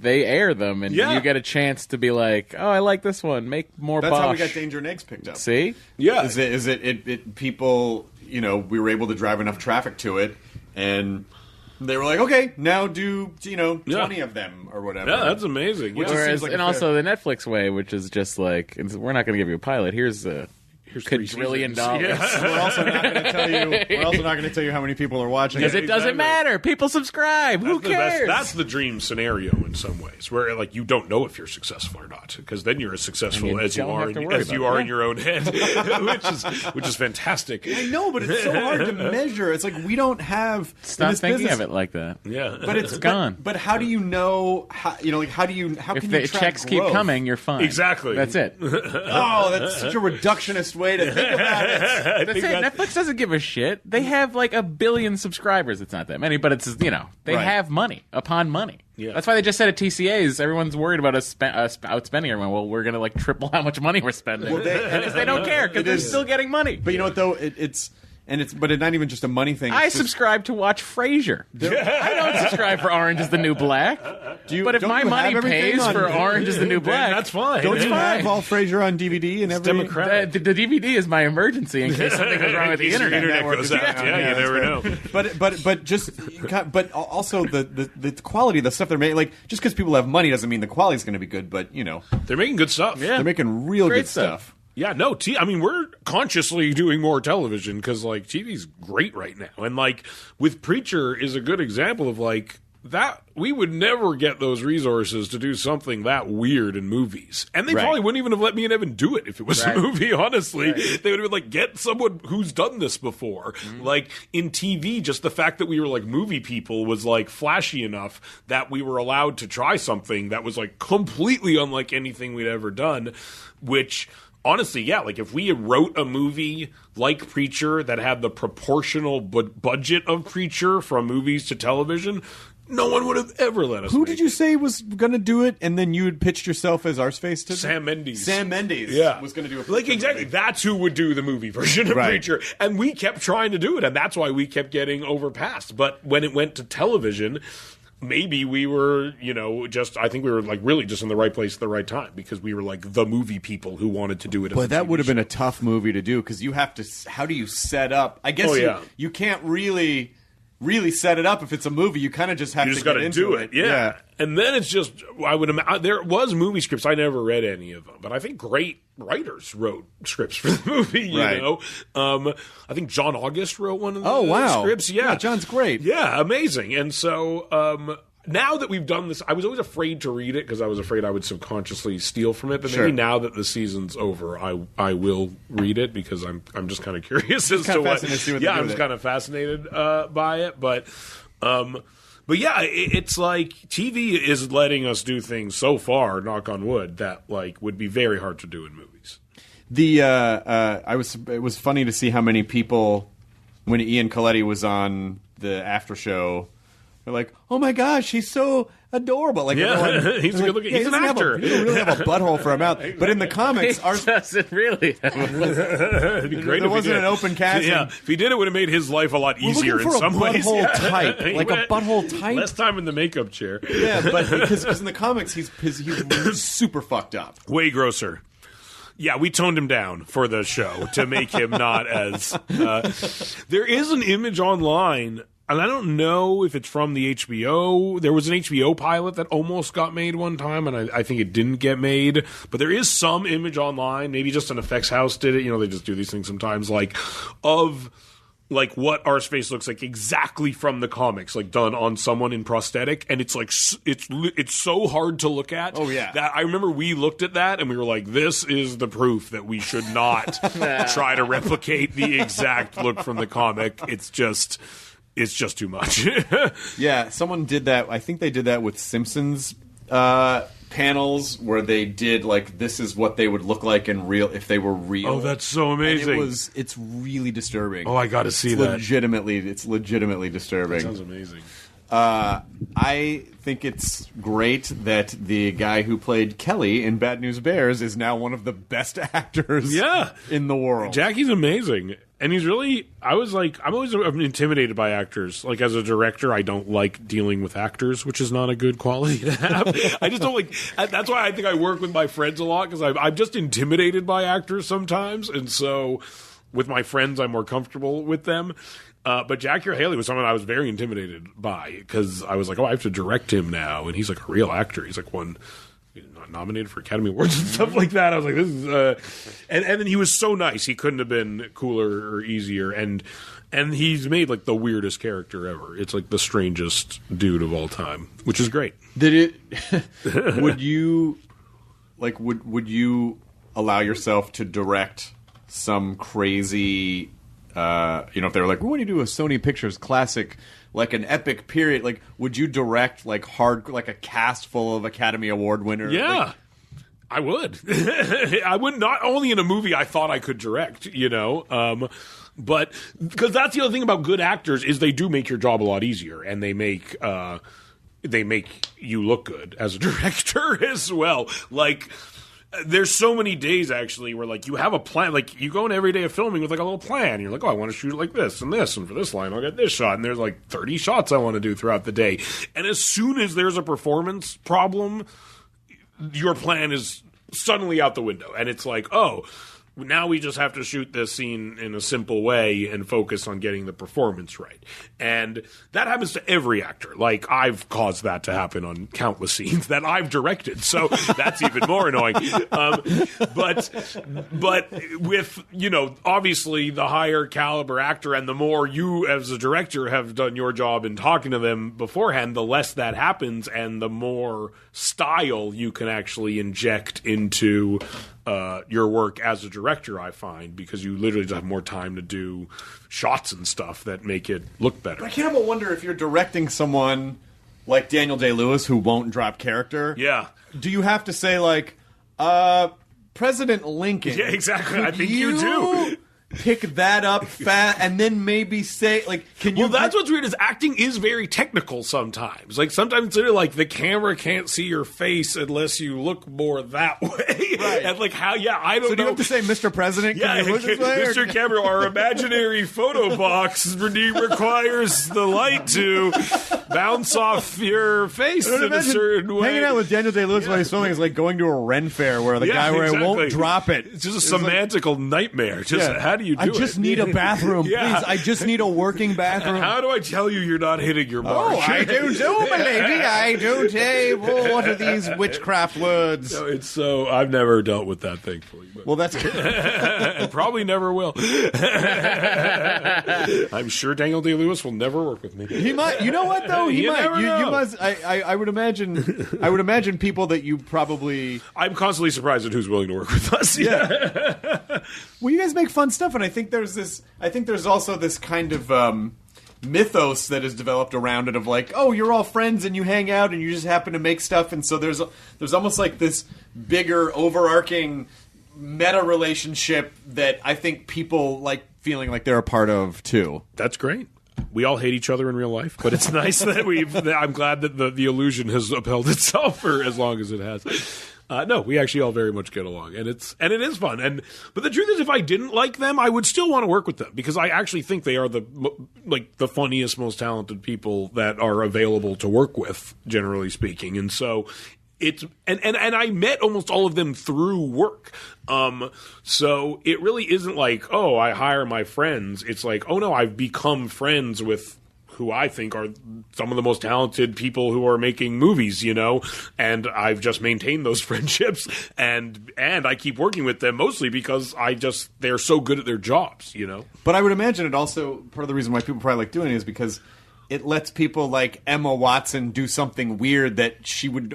they air them, and you get a chance to be like, "Oh, I like this one. Make more." That's Bosch. how we got Danger and Eggs picked up. See, is it people? We were able to drive enough traffic to it, and they were like, "Okay, now do 20 of them or whatever." Yeah, that's amazing. Whereas, like also the Netflix way, which is just like, we're not going to give you a pilot. Here's $1 trillion. Yeah. We're also not going to tell you. We're also not going to tell you how many people are watching. Because it doesn't matter. People subscribe. Who cares? That's the dream scenario in some ways, where like you don't know if you're successful or not, because then you're as successful as you are in your own head, which is fantastic. I know, but it's so hard to measure. It's like we don't have. Stop thinking of it like that. Yeah, but it's gone. But how do you know? How can you? How if can the you track checks growth? keep coming, you're fine. Exactly. That's it. Oh, that's such a reductionist way to think about it. That's it. Netflix doesn't give a shit. They have like 1 billion subscribers. It's not that many, but it's they have money upon money. Yeah. That's why they just said at TCAs, everyone's worried about us outspending everyone. Well, we're going to triple how much money we're spending. Well, they don't care because they're still getting money. But you know what though? It's but it's not even just a money thing. I It's just- subscribe to watch Frasier. I don't subscribe for Orange is the New Black. But if don't my you money have everything pays on- for Orange is the New Black, that's fine. Don't it's you fine. have all Frasier on DVD and everything? democratic. The DVD is my emergency in case something goes wrong with the In case your internet. internet goes out. Yeah, you never know. But also the quality of the stuff they're making. Like, just because people have money doesn't mean the quality's going to be good. But They're making good stuff. Yeah. they're making real Great good stuff. Yeah, no, I mean, we're consciously doing more television because, like, TV's great right now. And, like, with Preacher is a good example of, like, that we would never get those resources to do something that weird in movies. And they Right. probably wouldn't even have let me and Evan do it if it was Right. a movie, honestly. Right. They would have been like, get someone who's done this before. Like, in TV, just the fact that we were, like, movie people was, like, flashy enough that we were allowed to try something that was, like, completely unlike anything we'd ever done, which... Honestly, yeah, like if we wrote a movie like Preacher that had the proportional budget of Preacher from movies to television, no one would have ever let us Who make did you it. say was going to do it, and then you had pitched yourself as Arseface to Sam Mendes. Sam Mendes Yeah. was going to do a like Preacher exactly. movie. That's who would do the movie version of Right. Preacher, and we kept trying to do it, and that's why we kept getting overpassed. But when it went to television, maybe we were, I think we were like really just in the right place at the right time because we were like the movie people who wanted to do it. But that would have been a tough movie to do because you have to. How do you set up? I guess you can't really set it up if it's a movie. You kind of just have You to just get got to into do it, yeah. And then it's just I would imagine there was movie scripts. I never read any of them, but I think great writers wrote scripts for the movie. You Right. know, I think John August wrote one of the Oh wow! scripts. Yeah, John's great. Yeah, amazing. And so now that we've done this, I was always afraid to read it because I was afraid I would subconsciously steal from it. But Sure. maybe now that the season's over, I will read it because I'm just kind of curious as to kinda what. fascinated to see what they Yeah, do I'm with just it. kind of fascinated by it, but. But yeah, it's like TV is letting us do things so far, knock on wood, that like would be very hard to do in movies. It was funny to see how many people when Ian Coletti was on the after show, they're like, "Oh my gosh, he's so adorable!" Like, Yeah, everyone- he's they're good looking. He's an actor. He doesn't really have a butthole for a mouth, but in the comics, It doesn't really. It'd be great there if he wasn't did. an open casting. Yeah, if he did, it would have made his life a lot We're easier looking in for a some ways. butthole Yeah. type, like a butthole type. Less time in the makeup chair. Yeah, but because in the comics, he's super fucked up. Way grosser. Yeah, we toned him down for the show to make him not as. There is an image online, and I don't know if it's from the HBO. There was an HBO pilot that almost got made one time, and I think it didn't get made. But there is some image online. Maybe just an effects house did it. You know, they just do these things sometimes, of what Arseface looks like exactly from the comics, like done on someone in prosthetic, and it's like it's so hard to look at. Oh, yeah. That I remember we looked at that and we were like, this is the proof that we should not try to replicate the exact look from the comic. It's just too much. Yeah, someone did that. I think they did that with Simpsons panels where they did like this is what they would look like in real if they were real. Oh, that's so And amazing. it's really disturbing. Oh, I got to see it's that. legitimately disturbing. Sounds amazing. I think it's great that the guy who played Kelly in Bad News Bears is now one of the best actors in the world. Jackie's amazing. And he's really, I'm always intimidated by actors. Like, as a director, I don't like dealing with actors, which is not a good quality to have. I just don't like, that's why I think I work with my friends a lot, because I'm just intimidated by actors sometimes. And so, with my friends, I'm more comfortable with them. But Jackie or Haley was someone I was very intimidated by, because I was like, oh, I have to direct him now. And he's like a real actor. He's like nominated for Academy Awards and stuff like that. I was like, this is and then he was so nice. He couldn't have been cooler or easier. And he's made like the weirdest character ever. It's like the strangest dude of all time, which is great. Did it? Would you allow yourself to direct some crazy? If they were like, we want to do a Sony Pictures classic, like an epic period, like, would you direct like a cast full of Academy Award winners? Yeah. Like, I would. I would, not only in a movie I thought I could direct, but because that's the other thing about good actors is they do make your job a lot easier, and they make you look good as a director as well. Like, there's so many days actually where like you have a plan, like you go in every day of filming with like a little plan. You're like, oh, I want to shoot it like this, and for this line I'll get this shot, and there's like 30 shots I want to do throughout the day. And as soon as there's a performance problem, your plan is suddenly out the window, and it's like, oh, now we just have to shoot this scene in a simple way and focus on getting the performance right. And that happens to every actor. Like, I've caused that to happen on countless scenes that I've directed, so that's even more annoying. But with, obviously the higher caliber actor and the more you as a director have done your job in talking to them beforehand, the less that happens and the more style you can actually inject into your work as a director, I find, because you literally just have more time to do shots and stuff that make it look better. But I can't help but wonder if you're directing someone like Daniel Day-Lewis who won't drop character. Yeah. Do you have to say, like, President Lincoln? Yeah, exactly. I think you do. Pick that up fast and then maybe say, like, can you... Well, that's what's weird is acting is very technical sometimes. Like, sometimes it's like the camera can't see your face unless you look more that way. Right. And, like, how, I don't know. So do you have to say, Mr. President, can you look this way? Mr. Camera, our imaginary photo box requires the light to bounce off your face in a certain way. Hanging out with Daniel Day-Lewis while he's filming is like going to a Ren fair where the guy where it won't drop it. It's just a semantical nightmare. How do you do I just need a bathroom, please. I just need a working bathroom. How do I tell you you're not hitting your mark? Oh, I don't know, my lady. I don't know. What are these witchcraft words? No, it's so... I've never dealt with that, thankfully. But. Well, that's good. And probably never will. I'm sure Daniel Day-Lewis will never work with me. He might. You know what, though? He might. You must... I would imagine people that you probably... I'm constantly surprised at who's willing to work with us. Yeah. Well, you guys make fun stuff, and I think there's also this kind of mythos that is developed around it of like, oh, you're all friends and you hang out and you just happen to make stuff, and so there's almost like this bigger overarching meta relationship that I think people like feeling like they're a part of too. That's great. We all hate each other in real life, but it's nice that I'm glad that the illusion has upheld itself for as long as it has. No, we actually all very much get along, and it is fun. But the truth is, if I didn't like them, I would still want to work with them because I actually think they are the funniest, most talented people that are available to work with, generally speaking. And so it's and I met almost all of them through work. So it really isn't like, oh, I hire my friends. It's like, oh no, I've become friends with who I think are some of the most talented people who are making movies, and I've just maintained those friendships, and I keep working with them mostly because they're so good at their jobs, But I would imagine it also, part of the reason why people probably like doing it is because it lets people like Emma Watson do something weird that she would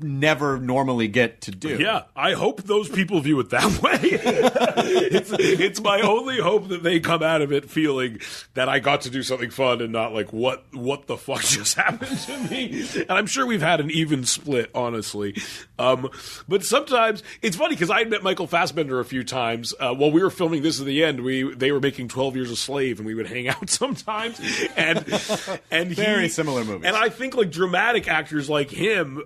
never normally get to do. Yeah, I hope those people view it that way. It's my only hope that they come out of it feeling that I got to do something fun and not like, what the fuck just happened to me? And I'm sure we've had an even split, honestly. But sometimes, it's funny because I had met Michael Fassbender a few times. While we were filming This Is the End, they were making 12 Years a Slave, and we would hang out sometimes. And very similar movies. And I think like dramatic actors like him,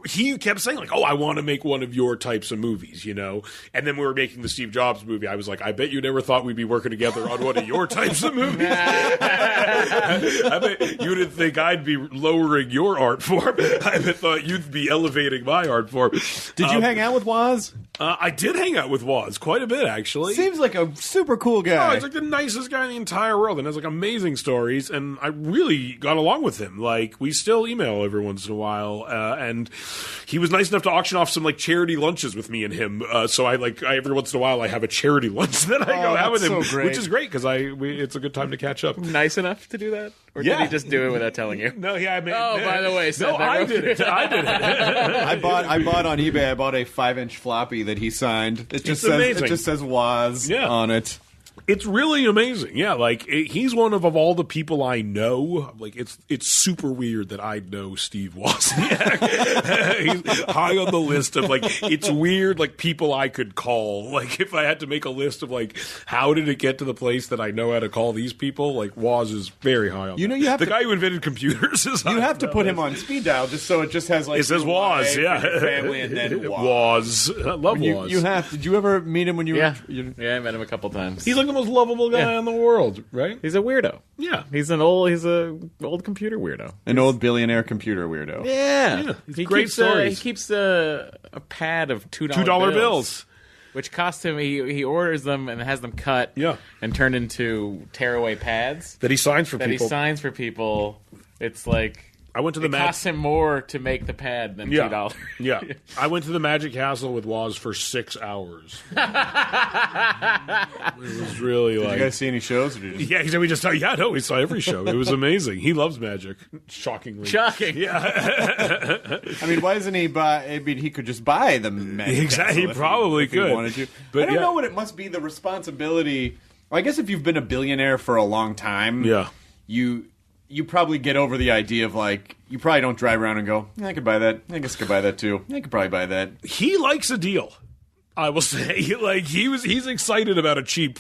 he kept saying like, oh, I want to make one of your types of movies, And then we were making the Steve Jobs movie. I was like, I bet you never thought we'd be working together on one of your types of movies. I bet you didn't think I'd be lowering your art form. I thought you'd be elevating my art form. Did you hang out with Woz? I did hang out with Woz quite a bit, actually. Seems like a super cool guy. Oh, he's like the nicest guy in the entire world and has like amazing stories, and I really got along with him. Like, we still email every once in a while, and he was nice enough to auction off some like charity lunches with me and him. So I every once in a while I have a charity lunch that I go have with him, which is great because it's a good time to catch up. Nice enough to do that? Or did he just do it without telling you? No, yeah, by the way, Seth, I did it. I bought on eBay. I bought a 5-inch floppy that he signed. It just says Woz on it. It's really amazing. Yeah, like he's one of all the people I know. Like it's super weird that I know Steve Wozniak. He's high on the list of like it's weird like people I could call. Like if I had to make a list of like how did it get to the place that I know how to call these people, like Woz is very high on. You know, you have the guy who invented computers is you have to put him on speed dial just so it just has like it says Woz, yeah, family and then Woz. I love Woz. You have. Did you ever meet him when you were? Yeah, I met him a couple times. He's like the most lovable guy in the world, right? He's a weirdo. Yeah. He's a old computer weirdo. An old billionaire computer weirdo. Yeah. He great stories. He keeps a pad of $2 bills. Which cost him, he orders them and has them cut and turned into tearaway pads. That he signs for people. It's like... I went to the costs him more to make the pad than $2. Yeah. I went to the Magic Castle with Woz for 6 hours. It was really Did you guys see any shows? Or did you just... Yeah, we saw every show. It was amazing. He loves magic. Shockingly. Shocking. Yeah. I mean, why doesn't he buy... I mean, he could just buy the Magic Exactly. Castle He probably could. if he wanted to. But I don't know what it must be, the responsibility... Well, I guess if you've been a billionaire for a long time, you probably get over the idea of, like, you probably don't drive around and go, I could buy that. I guess I could buy that, too. I could probably buy that. He likes a deal. I will say, like he's excited about a cheap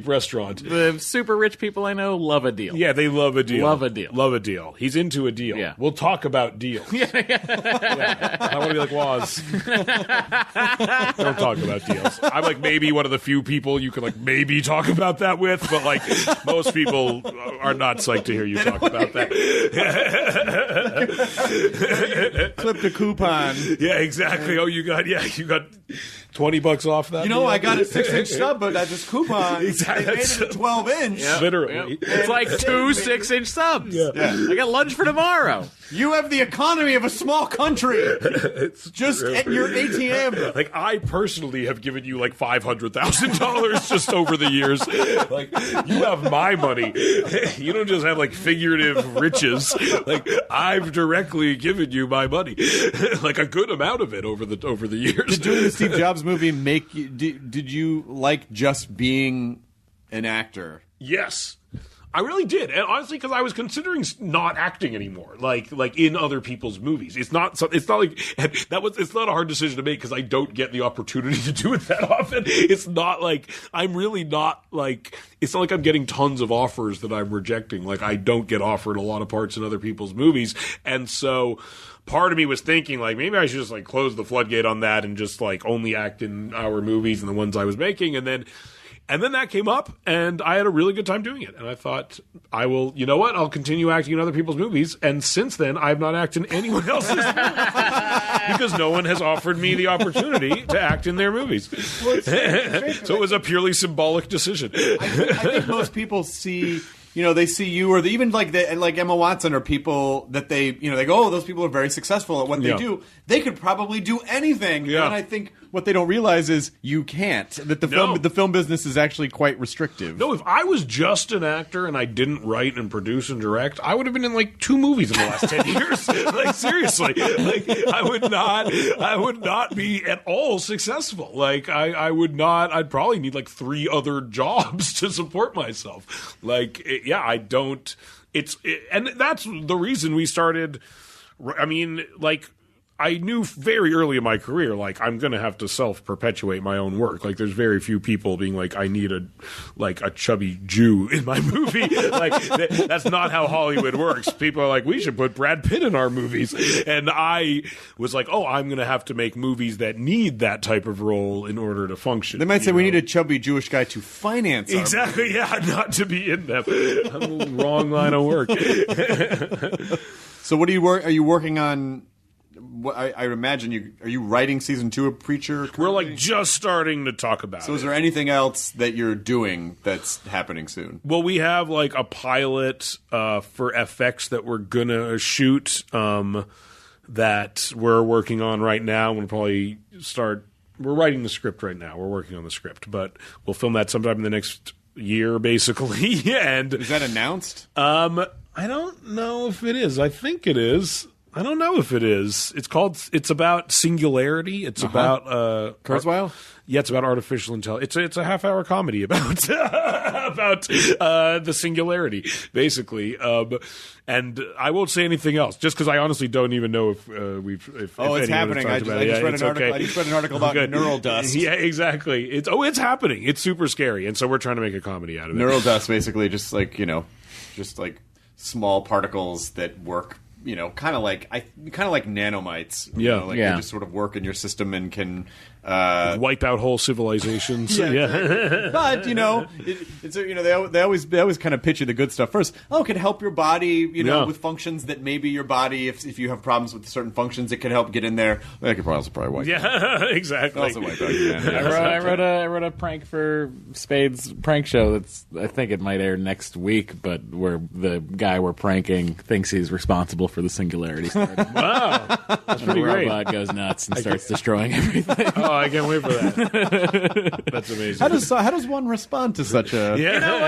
restaurant. The super rich people I know love a deal. Yeah, they love a deal. Love a deal. Love a deal. He's into a deal. Yeah. We'll talk about deals. Yeah. I want to be like Woz. Don't talk about deals. I'm like maybe one of the few people you can like maybe talk about that with, but like most people are not psyched to hear you talk about that. Clipped a coupon. Yeah, exactly. Oh, you got $20 off that. You know, I got a 6-inch sub, but that's just coupon. Exactly. They made it a 12-inch. Yep. Literally. Yep. It's like 2 6-inch subs. Yeah. I got lunch for tomorrow. You have the economy of a small country. It's just at your ATM. Like, I personally have given you like $500,000 just over the years. Like, you have my money. You don't just have like figurative riches. Like, I've directly given you my money. Like a good amount of it over the years. Did doing the Steve Jobs movie make you? Did you like just being an actor? Yes. I really did, and honestly, because I was considering not acting anymore, like in other people's movies. It's not like it's not a hard decision to make because I don't get the opportunity to do it that often. It's not like I'm really not like it's not like I'm getting tons of offers that I'm rejecting. Like I don't get offered a lot of parts in other people's movies, and so part of me was thinking like maybe I should just like close the floodgate on that and just like only act in our movies and the ones I was making, and then that came up, and I had a really good time doing it. And I thought, you know what? I'll continue acting in other people's movies. And since then, I've not acted in anyone else's movies because no one has offered me the opportunity to act in their movies. Well, so it was a purely symbolic decision. I think most people see... You know, they see you, or even like Emma Watson, or people that they go, oh, those people are very successful at what they do. They could probably do anything. Yeah. And I think what they don't realize is you can't. That the film business is actually quite restrictive. No, if I was just an actor and I didn't write and produce and direct, I would have been in like 2 movies in the last 10 years. Like seriously, like I would not be at all successful. Like I would not. I'd probably need like 3 other jobs to support myself. Like. I don't. And that's the reason we started. I mean, like, I knew very early in my career, like, I'm going to have to self-perpetuate my own work. Like, there's very few people being like, I need a chubby Jew in my movie. Like, that's not how Hollywood works. People are like, we should put Brad Pitt in our movies. And I was like, oh, I'm going to have to make movies that need that type of role in order to function. They might say we need a chubby Jewish guy to finance exactly, yeah, not to be in them. Wrong line of work. So what are you working on? I imagine are you writing season 2 of Preacher currently? We're like just starting to talk about it. So is there anything else that you're doing that's happening soon? Well, we have like a pilot for FX that we're gonna shoot that we're working on right now. We'll probably start. We're writing the script right now. We're working on the script, but we'll film that sometime in the next year, basically. And is that announced? I don't know if it is. I think it is. I don't know if it is. It's about singularity. It's about Kurzweil? Yeah, it's about artificial intelligence. It's a half-hour comedy about about the singularity, basically. And I won't say anything else, just because I honestly don't even know if it's happening. I just read an article about neural dust. Yeah, exactly. It's happening. It's super scary, and so we're trying to make a comedy out of it. Neural dust, basically, just like small particles that work. Kind of like nanomites. They just sort of work in your system and can wipe out whole civilizations. But they always kind of pitch you the good stuff first. Oh, it can help your body, with functions that maybe your body, if you have problems with certain functions, it can help get in there. That could also probably wipe. Yeah, exactly. Also wipe out your I wrote a prank for Spade's prank show. I think it might air next week, but where the guy we're pranking thinks he's responsible for the singularity starting. Wow, that's pretty great. The robot goes nuts and starts destroying everything. Oh, I can't wait for that. That's amazing. How does one respond to such a? Yeah. You know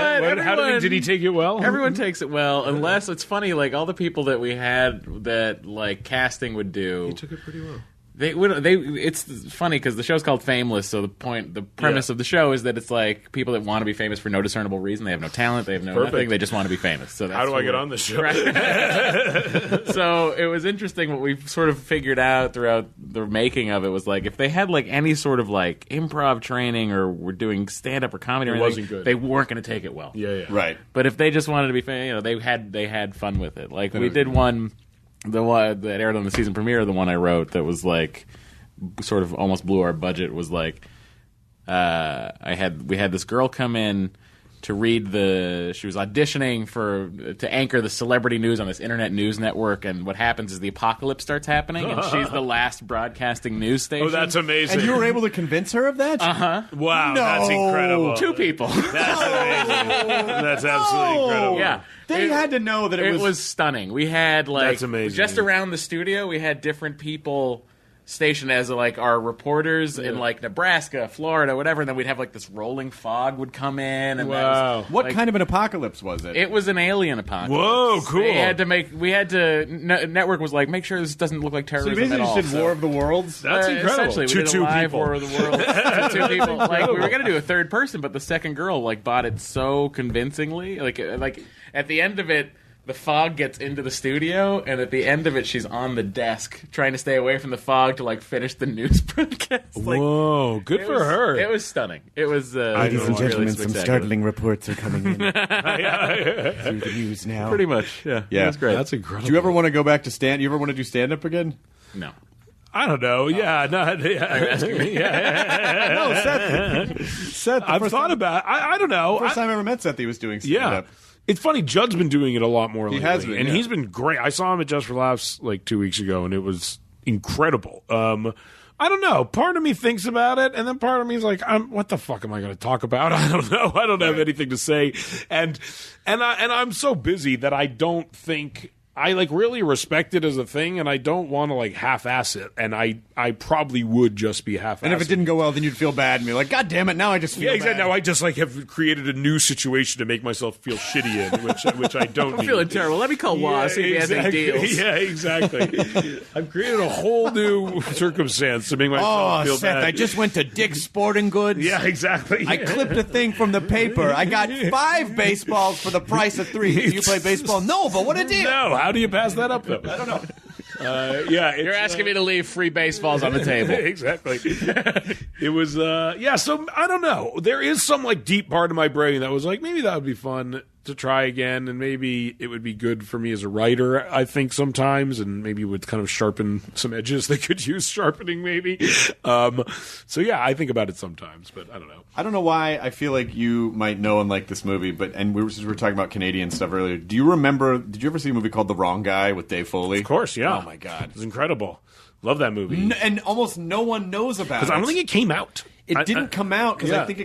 what? Did he take it well? Everyone takes it well, unless it's funny. Like all the people that we had that like casting would do. He took it pretty well. It's funny because the show's called Fameless, so the premise of the show is that it's like people that want to be famous for no discernible reason. They have no talent, they have nothing, they just want to be famous. So that's how do I get on this show? Right. So it was interesting what we sort of figured out throughout the making of it was like if they had like any sort of like improv training or were doing stand up or comedy or anything, they weren't going to take it well. Yeah. Right. But if they just wanted to be famous, they had fun with it. Like we did one. The one that aired on the season premiere, the one I wrote that was like sort of almost blew our budget was like we had this girl come in to read she was auditioning to anchor the celebrity news on this internet news network, and what happens is the apocalypse starts happening and she's the last broadcasting news station. Oh, that's amazing. And you were able to convince her of that? Wow, no. That's incredible. 2 people. That's amazing. That's absolutely incredible. Yeah. They had to know that it was stunning. We had That's amazing. Just around the studio, we had different people stationed as like our reporters in like Nebraska, Florida, whatever, and then we'd have like this rolling fog would come in. And wow. What kind of an apocalypse was it? It was an alien apocalypse. Whoa, cool. Network was like, make sure this doesn't look like terrorism so you basically at all. just did War of the Worlds? That's incredible. Essentially, we to did two a live people. War of the Worlds to 2 people. Like we were going to do a third person, but the second girl like bought it so convincingly. Like at the end of it, the fog gets into the studio, and at the end of it, she's on the desk trying to stay away from the fog to like finish the news broadcast. Whoa, good for her. It was stunning. It was ladies and gentlemen, really some startling reports are coming in through the news now. Pretty much, yeah. It was great. That's incredible. Do you ever want to go back to stand? You ever want to do stand up again? No. I don't know. Yeah, no. Are you asking me? No, Seth. I've thought about. I don't know. First time I ever met Seth, he was doing stand up. It's funny, Judd's been doing it a lot more lately. He has been, and he's been great. I saw him at Just for Laughs like 2 weeks ago, and it was incredible. I don't know. Part of me thinks about it, and then part of me is like, what the fuck am I going to talk about? I don't know. I don't have anything to say. And I'm so busy that I don't think... I like really respect it as a thing, and I don't want to like half-ass it. And I probably would just be half-ass. And if it didn't go well, then you'd feel bad and be like, God damn it! Now I just feel bad. Now I just like have created a new situation to make myself feel shitty in, which I don't. I'm feeling terrible. Let me call Waz, see if he has any deals. Yeah, exactly. I've created a whole new circumstance to make myself feel Seth, bad. I just went to Dick's Sporting Goods. Yeah, exactly. I clipped a thing from the paper. I got 5 baseballs for the price of 3. Do you play baseball? No, but what a deal! No, how do you pass that up though? I don't know. You're asking me to leave free baseballs on the table. Exactly. It was, so I don't know. There is some like deep part of my brain that was like, maybe that would be fun to try again, and maybe it would be good for me as a writer, I think, sometimes, and maybe would kind of sharpen some edges that could use sharpening, maybe. So yeah, I think about it sometimes, but I don't know. I don't know why I feel like you might know and like this movie, and we were talking about Canadian stuff earlier. Did you ever see a movie called The Wrong Guy with Dave Foley? Of course, yeah. Oh my God. It's incredible. Love that movie. And almost no one knows about it. Because I don't think it came out. It didn't come out because I think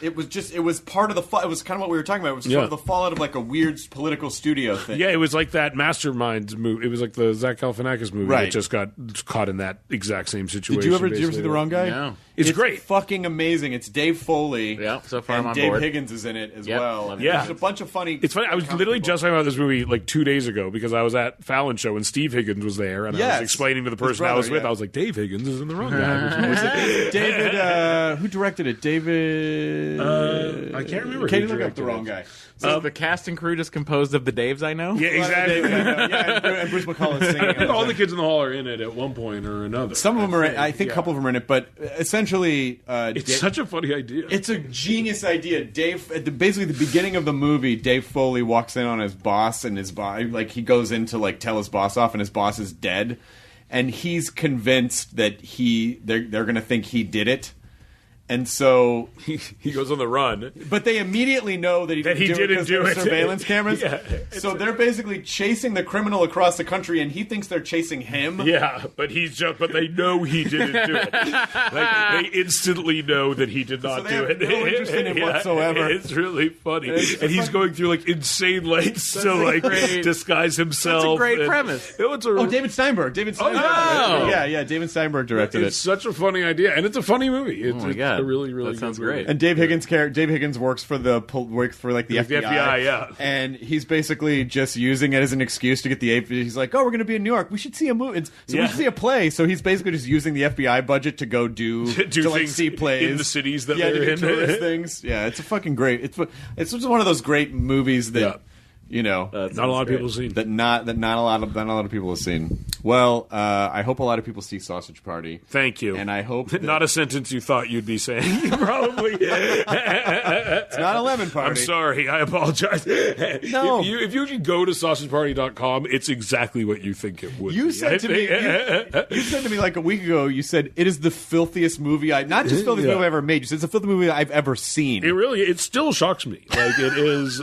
it was part of the it was kind of what we were talking about. It was sort of the fallout of like a weird political studio thing. Yeah, it was like that Masterminds movie. It was like the Zach Galifianakis movie that just got caught in that exact same situation. Did you ever see The Wrong Guy? No. It's great. Fucking amazing. It's Dave Foley. Yeah, so far and I'm on Dave board. Higgins is in it as Yep, well. love it. Yeah. There's a bunch of funny. It's funny. I was literally just talking about this movie like 2 days ago because I was at Fallon's show and Steve Higgins was there, and I Yes. was explaining to the person brother, I was with. yeah. I was like, Dave Higgins is in the wrong guy. Was it David? Who directed it? David. I can't remember. Katie, who look up the directed wrong it. guy. So the cast and crew just composed of the Daves I know? Yeah, exactly. and Bruce McCullough is singing. All the kids in the hall are in it at one point or another. Some of them are. I think a couple of them are in it, but essentially, It's such a funny idea. it's a genius idea. Dave, at basically the beginning of the movie, Dave Foley walks in on his boss, and his boss, like he goes in to like tell his boss off, and his boss is dead, and he's convinced that they're going to think he did it. And so he goes on the run. But they immediately know that he didn't do it because there's surveillance cameras. Yeah. So they're basically chasing the criminal across the country, and he thinks they're chasing him. Yeah, but they know he didn't do it. Like they instantly know that he did not So they do have it. no interest in him whatsoever. It's really funny, and he's going through like insane lengths to like disguise himself. That's a great and- premise. David Steinberg. David Steinberg. Oh. Yeah, David Steinberg directed It's it. such a funny idea, and it's a funny movie. It's, Oh my it's God. a really, really That sounds good movie. great. And Dave Higgins works for the FBI. Yeah. And he's basically just using it as an excuse to get the He's like, "Oh, we're going to be in New York. We should see a movie. We should see a play." So he's basically just using the FBI budget to go to like things see plays in the cities that to they're do in. tourist things. Yeah, it's a fucking great. It's just one of those great movies that. Yeah. You know, Not a lot of people have seen. that not a lot of people have seen. Well, I hope a lot of people see Sausage Party. Thank you. And I hope that- not a sentence you thought you'd be saying. Probably. It's not a lemon party. I'm sorry. I apologize. No. If you can go to sausageparty.com, it's exactly what you think it would. You be. said to me, you said to me like a week ago. You said it is the filthiest movie not just filthiest movie I've ever made. You said it's the filthiest movie I've ever seen. It still shocks me. Like it is.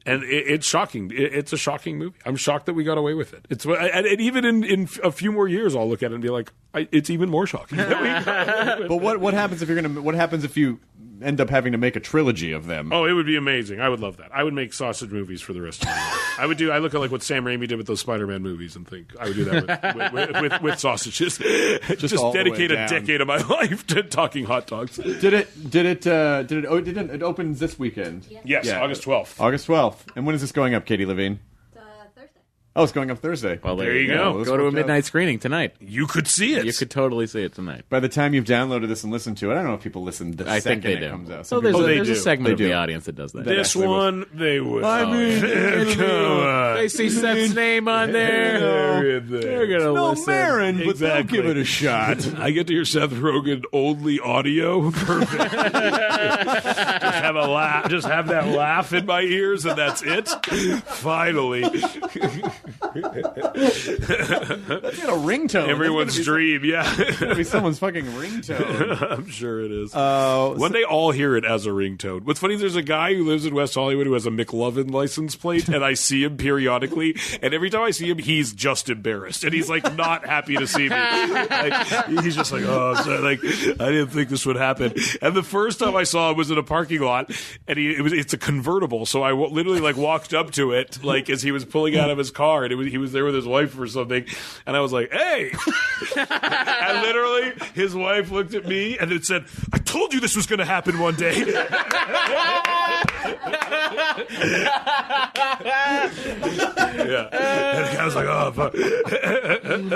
And it's shocking. It's a shocking movie. I'm shocked that we got away with it. And even in a few more years, I'll look at it and be like, it's even more shocking. That we got away with But what happens if what happens if you end up having to make a trilogy of them? Oh, it would be amazing. I would love that. I would make sausage movies for the rest of my life. I look at like what Sam Raimi did with those Spider-Man movies and think I would do that with sausages. Just all the way dedicate a down. decade of my life to talking hot dogs. It opens this weekend. Yes, Yeah. August 12th. August 12th. And when is this going up, Katie Levine? Thursday. Oh, it's going up Thursday. Well, There you go. This Go to a worked out. midnight screening tonight. You could see it. You could totally see it tonight. By the time you've downloaded this and listened to it, I don't know if people listen the I second think they it do. comes out. So Some there's, people- there's do. a segment of They the do. audience that does that. this actually one, they would. mean, come on. They see Seth's name on there. They're gonna no listen. Marin, but they'll Exactly. give it a shot. I get to hear Seth Rogen only audio. Perfect. Just have a laugh. Just have that laugh in my ears, and that's it. Finally, That's got a ringtone. everyone's dream. Yeah, That's gonna be someone's fucking ringtone. I'm sure it is. Oh, When they all hear it as a ringtone. What's funny is there's a guy who lives in West Hollywood who has a McLovin license plate, and I see him periodically, and every time I see him, he's just embarrassed, and he's like not happy to see me. Like, he's just like, oh, so, like I didn't think this would happen. And the first time I saw him was in a parking lot, and it's a convertible, so I literally like walked up to it like as he was pulling out of his car, and he was there with his wife or something, and I was like, hey. And literally, his wife looked at me and then said, I told you this was going to happen one day. Yeah. And the guy was like, oh, fuck.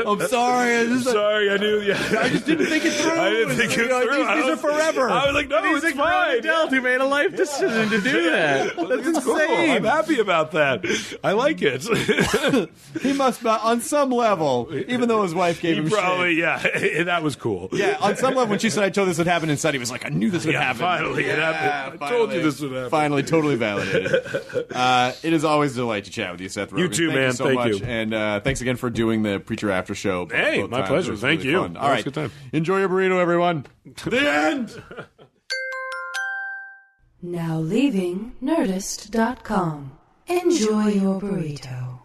I'm sorry. Sorry, I knew. Yeah. I just didn't think it through. I didn't think it through. These are forever. I was like, no, it's fine. Adult who made a life decision to do that. That's It's cool. I'm happy about that. I like it. He must, on some level, even though his wife gave He him probably, shit. yeah. That was cool. Yeah, on some level, when she said, I told this would happen inside, he was like, I knew this would Yeah, happen. finally it happened. I told you this would happen. Finally, totally validated. It is always a delight to chat with you, Seth Rogen. You too, Thank man. You so Thank much. you. And thanks again for doing the Preacher After Show. Hey, both my times. pleasure. It was Thank really you. fun. That All was right. a good time. Enjoy your burrito, everyone. The end. Now leaving Nerdist.com. Enjoy your burrito.